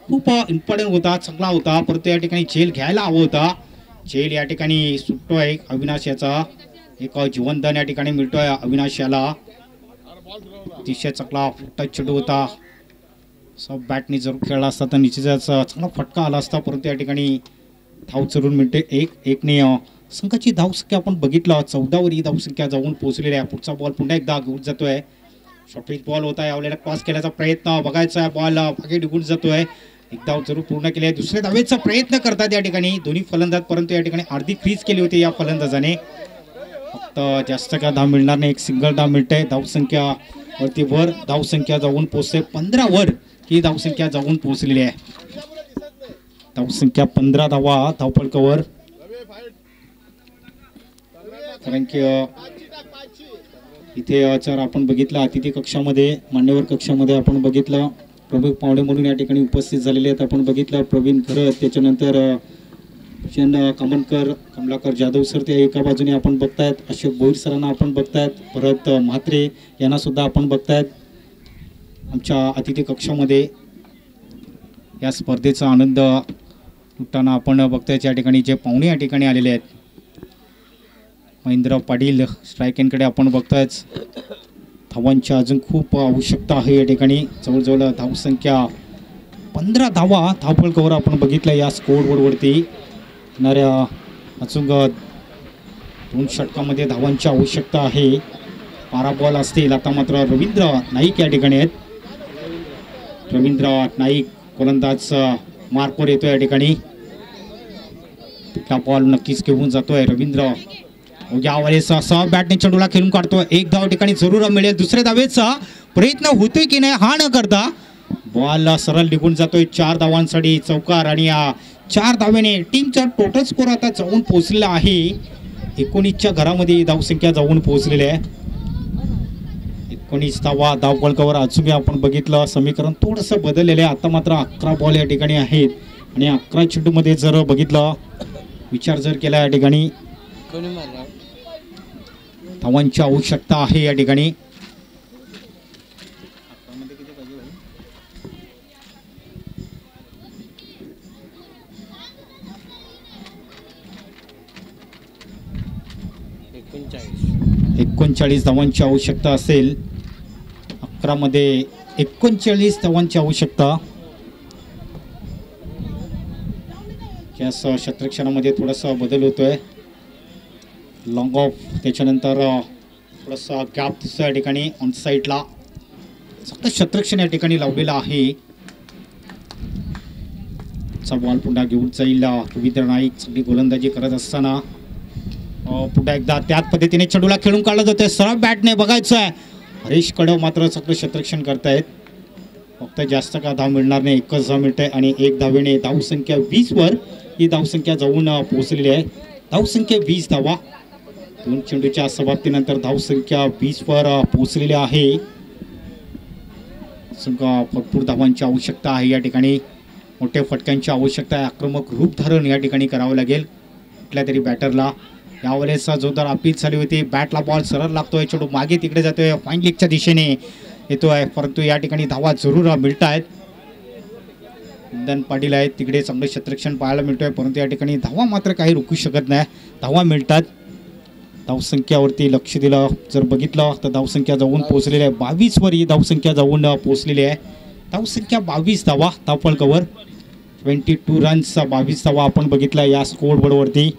खूप इम्पॉर्टंट होता, चांगला होता, परंतु या ठिकाणी झेल घ्यायला हवं होता. झेल या ठिकाणी सुटतोय अविनाश याचा. एक जीवनदान या ठिकाणी मिळतोय अविनाश याला. अतिशय चांगला फुटा चेंडू होता. सब बॅटने जर खेळला असता तर निश्चितच चांगला फटका आला असता, परंतु या ठिकाणी धाव चढून मिळते 1-1ने. संघाची धावसंख्या आपण बघितलं 14वर ही धावसंख्या जाऊन पोहोचलेली आहे. पुढचा बॉल पुन्हा एकदा घेऊन जातोय. शॉर्टेज बॉल होता, यावेळेला क्रॉस केल्याचा प्रयत्न बघायचा आहे. बॉल मागे निघून जातोय. एक धाव जरूर पूर्ण केली आहे. दुसऱ्या धावेचा प्रयत्न करतात या ठिकाणी दोन्ही फलंदाज, परंतु या ठिकाणी अर्धी क्रीज केली होती या फलंदाजाने. फक्त जास्त काय धाव मिळणार नाही, एक सिंगल धाव मिळते. धावसंख्या वरती वर धावसंख्या जाऊन पोहोचते 15वर ही धावसंख्या जाऊन पोहोचलेली आहे. धावसंख्या 15 धावा धावफलकावर. कारण की इथे जर आपण बघितलं अतिथी कक्षामध्ये, मान्यवर कक्षामध्ये आपण बघितलं प्रमुख पाहुणे म्हणून या ठिकाणी उपस्थित झालेले आहेत. आपण बघितलं प्रवीण खरत, त्याच्यानंतर कमनकर, कमलाकर जाधव सर ते एका बाजूने आपण बघतायत. अशोक भोईर सरांना आपण बघतायत. भरत म्हात्रे यांना सुद्धा आपण बघतायत आमच्या अतिथी कक्षामध्ये. या स्पर्धेचा आनंद लुटताना आपण बघताय. या ठिकाणी जे पाहुणे या ठिकाणी आलेले आहेत, महेंद्र पाटील स्ट्रायकेनकडे आपण बघतायच. धावांची अजून खूप आवश्यकता आहे या ठिकाणी. जवळजवळ धावसंख्या 15 धावा धावफलकावर आपण बघितलं या स्कोअरबोर्डवरती. येणाऱ्या अजून 2 षटकामध्ये धावांची आवश्यकता आहे. 12 बॉल असतील. आता मात्र रवींद्र नाईक या ठिकाणी आहेत. रवींद्र नाईक गोलंदाज मार्कवर येतोय या ठिकाणी. बॉल नक्कीच घेऊन जातोय रवींद्र. यावेळेस सहा बॅटने चेंडूला खेळून काढतोय. एक धाव ठिकाणी जरूर मिळेल. दुसऱ्या धावेचा प्रयत्न होतोय की नाही हा न करता बॉल सरळ निघून जातोय. 4 धावांसाठी चौकार आणि या 4 धावेने टीमचा टोटल स्कोर आता जाऊन पोहोचलेला आहे. 19च्या घरामध्ये धावसंख्या जाऊन पोहोचलेली आहे. 19 धावा धावफलकावर. अजून आपण बघितलं समीकरण थोडंसं बदललेलं आहे. आता मात्र 11 बॉल या ठिकाणी आहेत आणि 11 चेंडूमध्ये जर बघितलं विचार जर केला या ठिकाणी धावांची आवश्यकता आहे या ठिकाणी. एकोणचाळीस धावांची आवश्यकता असेल. 11 मध्ये 39 धावांची आवश्यकता. या क्षेत्ररक्षणामध्ये थोडासा बदल होतोय. लॉंग ऑफ, त्याच्यानंतर थोडासा गॅप दिसतोय या ठिकाणी ऑन साईडला. सगळं क्षेत्ररक्षण या ठिकाणी लावलेलं आहे. बॉल पुन्हा घेऊन जाईल रवींद्र नाईक. सगळी गोलंदाजी करत असताना पुन्हा एकदा त्याच पद्धतीने चेंडूला खेळून काढला जातोय. सरळ बॅटने बघायचं आहे. हरीश कडव मात्र सगळं क्षेत्ररक्षण करतायत. फक्त जास्त का धाव मिळणार नाही, 1च धाव मिळते आणि 1 धावेने धावसंख्या 20वर ही धावसंख्या जाऊन पोहोचलेली आहे. धावसंख्या 20 धावा. 2 चेंडूच्या समाप्तीनंतर धावसंख्या 20वर पोहोचलेली आहे. भरपूर धावांची आवश्यकता आहे या ठिकाणी. मोठ्या फटक्यांची आवश्यकता आहे. आक्रमक रूप धारण या ठिकाणी करावं लागेल कुठल्या तरी बॅटरला. यावेळेस जोरदार अपील झाली होती. बॅटला बॉल सरळ लागतोय. चेंडू मागे तिकडे जातोय, फाईन लेगच्या दिशेने येतोय, परंतु या ठिकाणी धावा जरूर मिळत आहेत. पाटील आहेत तिकडे, चांगलं क्षेत्ररक्षण पाहायला मिळतोय, परंतु या ठिकाणी धावा मात्र काही रोखू शकत नाही. धावा मिळतात. धावसंख्यावरती लक्ष दिलं जर बघितलं तर धावसंख्या जाऊन पोहोचलेली आहे 22वर. ही धावसंख्या जाऊन पोहोचलेली आहे. धावसंख्या 22 धावा धावफलकावर. 22 रन्स 22 धावा आपण बघितला या स्कोअरबोर्डवरती.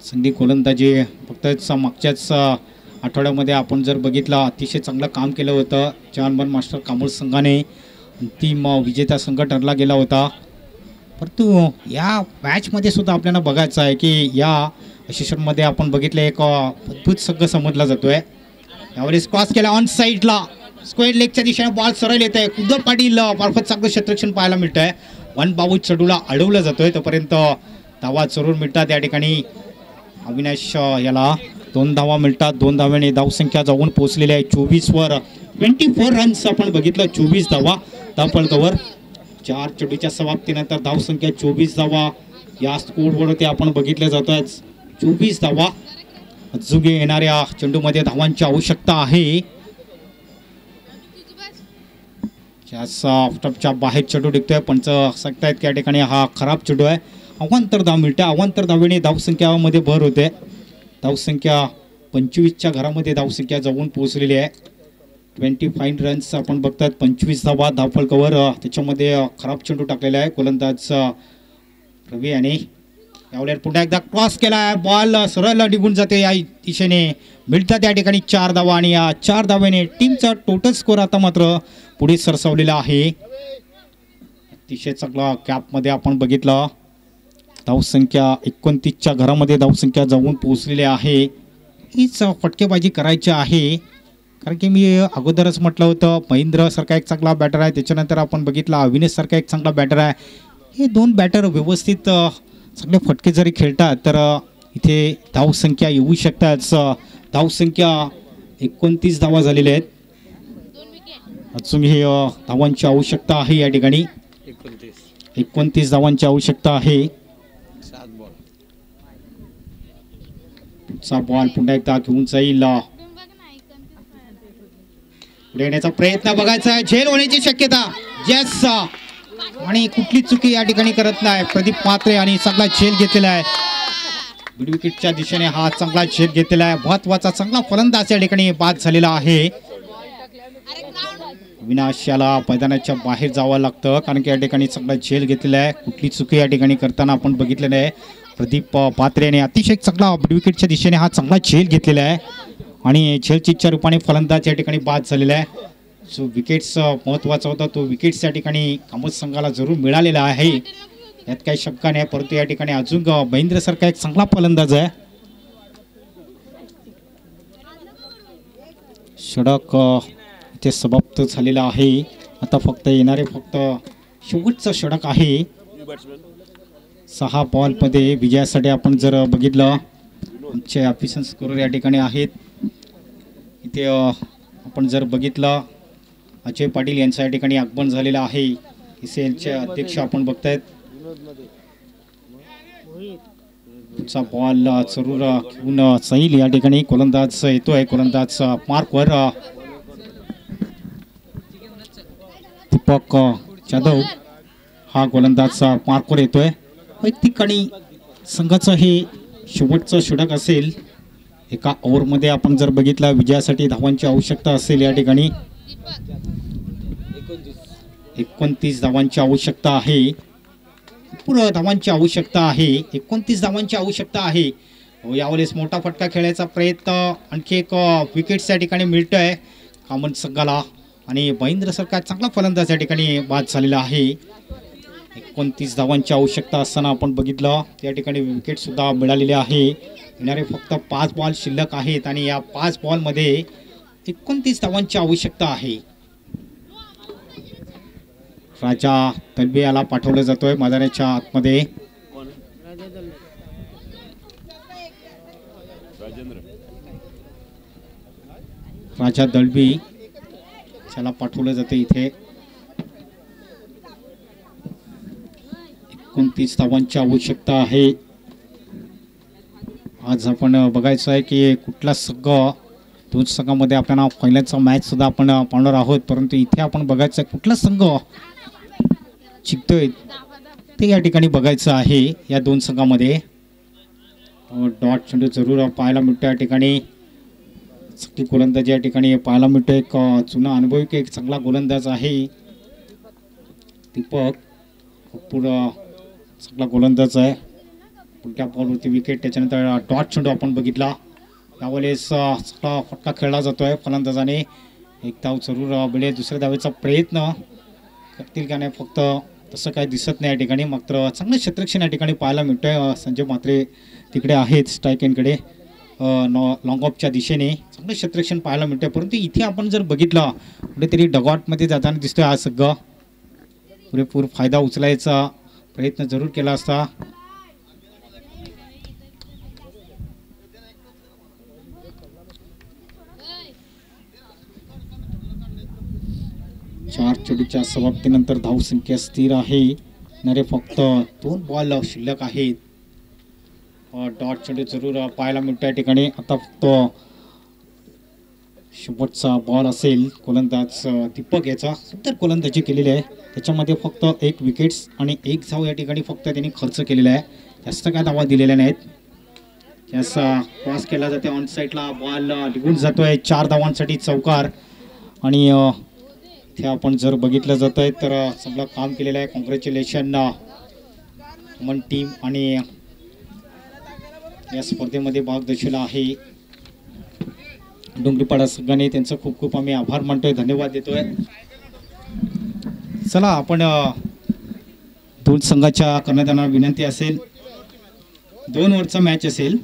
संधी गोलंदाजी फक्त मागच्याच आठवड्यामध्ये आपण जर बघितलं अतिशय चांगलं काम केलं होतं. जवान मास्टर कामोल संघाने अंतिम विजेता संघ ठरला गेला होता. परंतु या मॅचमध्ये सुद्धा आपल्याला बघायचं आहे की या सेशनमध्ये आपण बघितलं एक अद्भुत संघ समजला जातोय. यावेळेस क्रॉस केला ऑन साईडला, स्क्वेअर लेगच्या दिशेने बॉल सरळ येत आहे. कुलदीप पाटील मार्फत चांगलं क्षेत्ररक्षण पाहायला मिळत आहे. 1 बाबू चेंडूला अडवलं जातोय, तोपर्यंत धावा जरूर मिळतात या ठिकाणी. अविनाश याला 2 धावा मिळतात. 2 धाव्याने धावसंख्या जाऊन पोहोचलेली आहे 24वर. 24 रन्स आपण बघितलं. 24 धावा धावफलकावर. 4 चेंडूच्या समाप्तीनंतर धावसंख्या 24 धावा या स्कोअरवरती आपण बघितल्या जात आहेत. 24 धावा. अजून येणाऱ्या चेंडूमध्ये धावांची आवश्यकता आहे. ऑफटॉपच्या बाहेर चेंडू टिकतोय. पंच सांगतायत की या ठिकाणी हा खराब चेंडू आहे. अवांतर धाव मिळते. अवांतर धावेने धावसंख्यामध्ये भर होते. धावसंख्या 25च्या घरामध्ये धावसंख्या जाऊन पोहोचलेली आहे. 25 रन्स आपण बघतात. 25 धावा धावफलकावर. त्याच्यामध्ये खराब चेंडू टाकलेला आहे गोलंदाज रवी आणि यावेळेला पुन्हा एकदा क्रॉस केला आहे. बॉल सरळ निघून जाते. या दिशेने मिळतात या ठिकाणी 4 धावा आणि या 4 धावेने टीमचा टोटल स्कोअर आता मात्र पुढे सरसावलेला आहे. अतिशय चांगला कॅपमध्ये आपण बघितलं. धावसंख्या 29च्या घरामध्ये धावसंख्या जाऊन पोहोचलेली आहे. हीच फटकेबाजी करायची आहे. कारण की मी अगोदरच म्हटलं होतं महेंद्र सारखा एक चांगला बॅटर आहे. त्याच्यानंतर आपण बघितला अविनेश सारखा एक चांगला बॅटर आहे. हे दोन बॅटर व्यवस्थित चांगले फटके जरी खेळतात तर इथे धावसंख्या येऊ शकतात. धावसंख्या 29 धावा झालेल्या आहेत. अजून ही धावांची आवश्यकता आहे. या ठिकाणी 29 धावांची आवश्यकता आहे. 7 बॉल. पुढचा बॉल पुन्हा एकदा घेऊन जाईल. पुढे येण्याचा प्रयत्न बघायचा आहे. झेल होण्याची शक्यता. येस आणि कुठली चुकी या ठिकाणी करत नाही प्रदीप म्हात्रे आणि चांगला झेल घेतलेला आहे. मिड विकेटच्या दिशेने हा चांगला झेल घेतलेला आहे. महत्वाचा चांगला फलंदाज या ठिकाणी बाद झालेला आहे. विनाश याला मैदानाच्या बाहेर जावं लागतं कारण की या ठिकाणी चांगला झेल घेतलेला आहे. कुठली चुकी या ठिकाणी करताना आपण बघितलेलं आहे. प्रदीप म्हात्रेने अतिशय चांगला मिड विकेटच्या दिशेने हा चांगला झेल घेतलेला आहे आणि झेलच्या रूपाने फलंदाज या ठिकाणी बाद झालेला आहे. जो विकेट्स महत्त्वाचा होता तो विकेट्स या ठिकाणी कामत संघाला जरूर मिळालेला आहे. यात काही शंका नाही. परंतु या ठिकाणी अजून महेंद्र सारखा एक चांगला फलंदाज आहे. षटक इथे समाप्त झालेला आहे. आता फक्त येणारे शेवटचं षटक आहे. 6 बॉलमध्ये विजयासाठी आपण जर बघितलं आमचे ऑफिशियल स्कोरर या ठिकाणी आहेत. इथे आपण जर बघितलं अजय पाटील यांचा या ठिकाणी आगमन झालेला आहे. ICLचे अध्यक्ष आपण बघतायत. पुढचा बॉल जरूर घेऊन जाईल. या ठिकाणी गोलंदाज येतोय. गोलंदाज मार्कवर दीपक जाधव हा गोलंदाज मार्कवर येतोय. वैयक्तिक आणि संघाचं हे शेवटचं षटक असेल. एका ओव्हरमध्ये आपण जर बघितलं विजयासाठी धावांची आवश्यकता असेल. या ठिकाणी 29 धावांची आवश्यकता आहे. पूर्ण धावांची आवश्यकता आहे. 29 धावांची आवश्यकता आहे. यावेळेस मोठा फटका खेळायचा प्रयत्न. आणखी एक विकेट्स या ठिकाणी मिळतोय कामत संघाला आणि महेंद्र सारखा चांगला फलंदाज या ठिकाणी बाद झालेला आहे. 29 धावांची आवश्यकता असताना आपण बघितलं त्या ठिकाणी विकेट सुद्धा मिळालेले आहे. येणारे फक्त 5 बॉल शिल्लक आहेत आणि या 5 बॉलमध्ये 29 धावांची आवश्यकता आहे. राजा दलबे याला पाठवलं जातोय मैदानाच्या आतमध्ये. राजा दलबी त्याला पाठवलं जातं इथे. 29 धावांची आवश्यकता आहे. आज आपण बघायचं आहे की कुठला संघ 2 संघामध्ये आपल्याला पहिल्याचा मॅच सुद्धा आपण पाहणार आहोत. परंतु इथे आपण बघायचं आहे कुठला संघ जिंकतोय ते या ठिकाणी बघायचं आहे. या 2 संघामध्ये डॉट चेंडू जरूर पाहायला मिळतो. या ठिकाणी चांगली गोलंदाजी या ठिकाणी पाहायला मिळतो. एक जुना अनुभवी एक चांगला गोलंदाज आहे दीपक कपूर. चांगला गोलंदाज आहे. उलट्या बॉलवरती विकेट. त्याच्यानंतर डॉट चेंडू आपण बघितला. यावेळेस चांगला फटका खेळला जातोय फलंदाजाने. एक धाव जरूर मिळेल. दुसऱ्या धावेचा प्रयत्न करतील का नाही फक्त तसं काही दिसत नाही या ठिकाणी. मात्र चांगलं क्षेत्ररक्षण या ठिकाणी पाहायला मिळतंय. संजय म्हात्रे तिकडे आहेत स्ट्राईक एंडकडे लॉंग ऑफच्या दिशेने चांगलं क्षेत्ररक्षण पाहायला मिळतंय. परंतु इथे आपण जर बघितलं कुठेतरी डगआउटमध्ये जाताना दिसतोय. हा संघ पुरेपूर फायदा उचलायचा प्रयत्न जरूर केला असता. चार चेंडूच्या समाप्तीनंतर धावसंख्या स्थिर आहे. येणारे फक्त 2 बॉल शिल्लक आहेत. डॉट चेंडू जरूर पाहायला मिळतो या ठिकाणी. आता फक्त शेवटचा बॉल असेल गोलंदाज दीपक याचा सुंदर गोलंदाजी केलेली आहे. त्याच्यामध्ये फक्त 1 विकेट्स आणि 1 धाव या ठिकाणी फक्त त्यांनी खर्च केलेला आहे. जास्त काय धावा दिलेल्या नाहीत. त्याचा क्रॉस केला जाते ऑन साईडला बॉल निघून जातोय 4 धावांसाठी चौकार. आणि इथे आपण जर बघितलं जात आहे तर चांगलं काम केलेलं आहे. कॉंग्रॅच्युलेशन मन टीम आणि या स्पर्धेमध्ये भाग दर्शवला आहे डोंगरीपाडा संघाने. त्यांचं खूप खूप आम्ही आभार मानतोय, धन्यवाद देतोय. चला आपण 2 संघाच्या करण्यात येणारी विनंती असेल, 2 ओव्हरचा मॅच असेल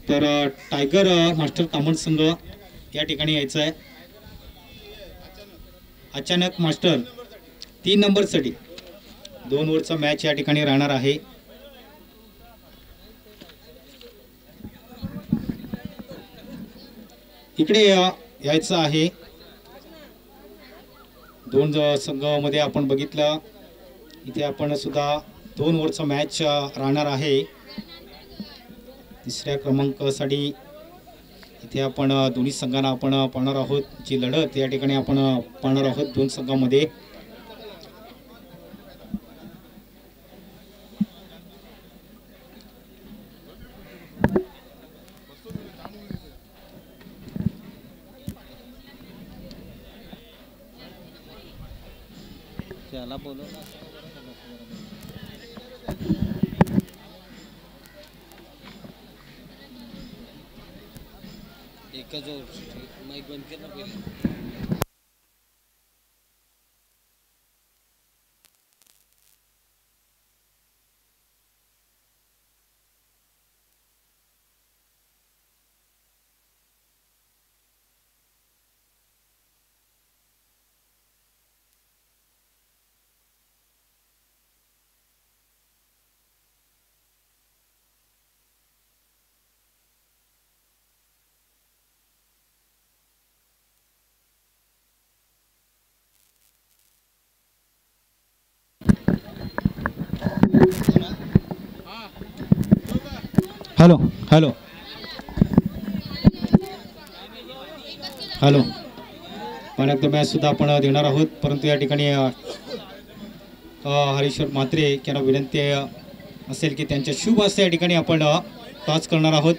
तर टायगर मास्टर कामन संघ या ठिकाणी यायचं आहे. अचानक मास्टर 3 नंबरसाठी 2 ओव्हरचा मॅच या ठिकाणी राहणार आहे. इकडे यायचं आहे. 2 संघामध्ये आपण बघितलं इथे आपण सुद्धा 2 ओव्हरचा मॅच राहणार आहे. 3ऱ्या क्रमांकासाठी इथे आपण दोन्ही संघांना आपण पाहणार आहोत. जी लढत या ठिकाणी आपण पाहणार आहोत 2 संघांमध्ये. त्याला बोलवलं एकच ओव्हर माईक बंद केला पहिले. हॅलो हॅलो हॅलो पाण्यात मॅच सुद्धा आपण देणार आहोत. परंतु या ठिकाणी हरीश्वर म्हात्रे यांना विनंती असेल की त्यांच्या शुभ हस्ते या ठिकाणी आपण टॉस करणार आहोत.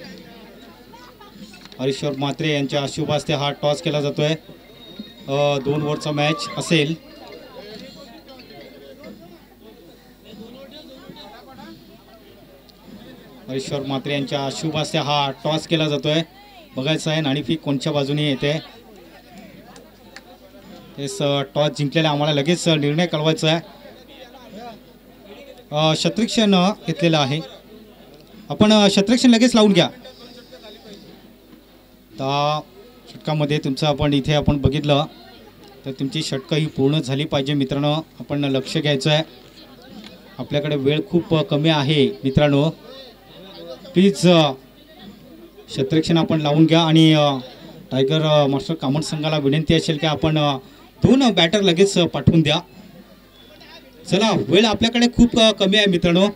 हरीश्वर म्हात्रे यांच्या शुभ हस्ते हा टॉस केला जातोय. 2 ओव्हरचा मॅच असेल. हरीश्वर म्हात्रे यांच्या शुभ हस्ते हा टॉस केला जातोय. बघायचं आहे नाणेफेक कोणत्या बाजूने येते. तेच टॉस जिंकलेला आम्हाला लगेच निर्णय कळवायचा आहे. शतरक्षण घेतलेलं आहे आपण. शतरक्षण लगेच लावून घ्या. तर षटकामध्ये तुमचं आपण इथे आपण बघितलं तर तुमची षटकं ही पूर्ण झाली पाहिजे मित्रांनो. आपण लक्ष घ्यायचं आहे. आपल्याकडे वेळ खूप कमी आहे मित्रांनो. प्लीज शतरक्षण आपण लावून घ्या. आणि टायगर मास्टर कामन संघाला विनंती असेल की आपण 2 बॅटर लगेच पाठवून द्या. चला वेळ आपल्याकडे खूप कमी आहे मित्रांनो.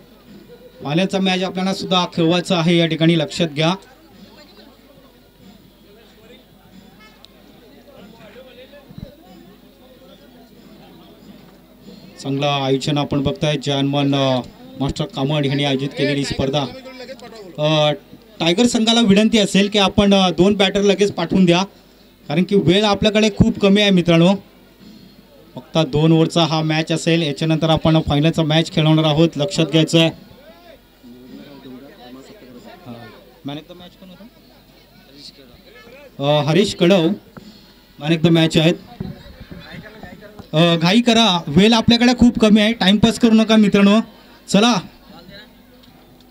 पाण्याचा मॅच आपल्याला सुद्धा खेळवायचा आहे या ठिकाणी लक्षात घ्या. चांगलं आयोजन आपण बघताय. जानमन मास्टर कामन यांनी आयोजित केलेली स्पर्धा. टायगर संघाला विनंती असेल की आपण 2 बॅटर लगेच पाठवून द्या कारण की वेळ आपल्याकडे खूप कमी आहे मित्रांनो. फक्त 2 ओव्हरचा हा मॅच असेल. याच्यानंतर आपण फायनलचा मॅच खेळवणार आहोत. लक्षात घ्यायचं आहे. मॅन ऑफ द मॅच कोण होता? Harish कडव man of the match आहेत. घाई करा, वेळ आपल्याकडे खूप कमी आहे. टाइमपास करू नका मित्रांनो. चला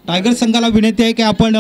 टायगर संघाला विनंती आहे की आपण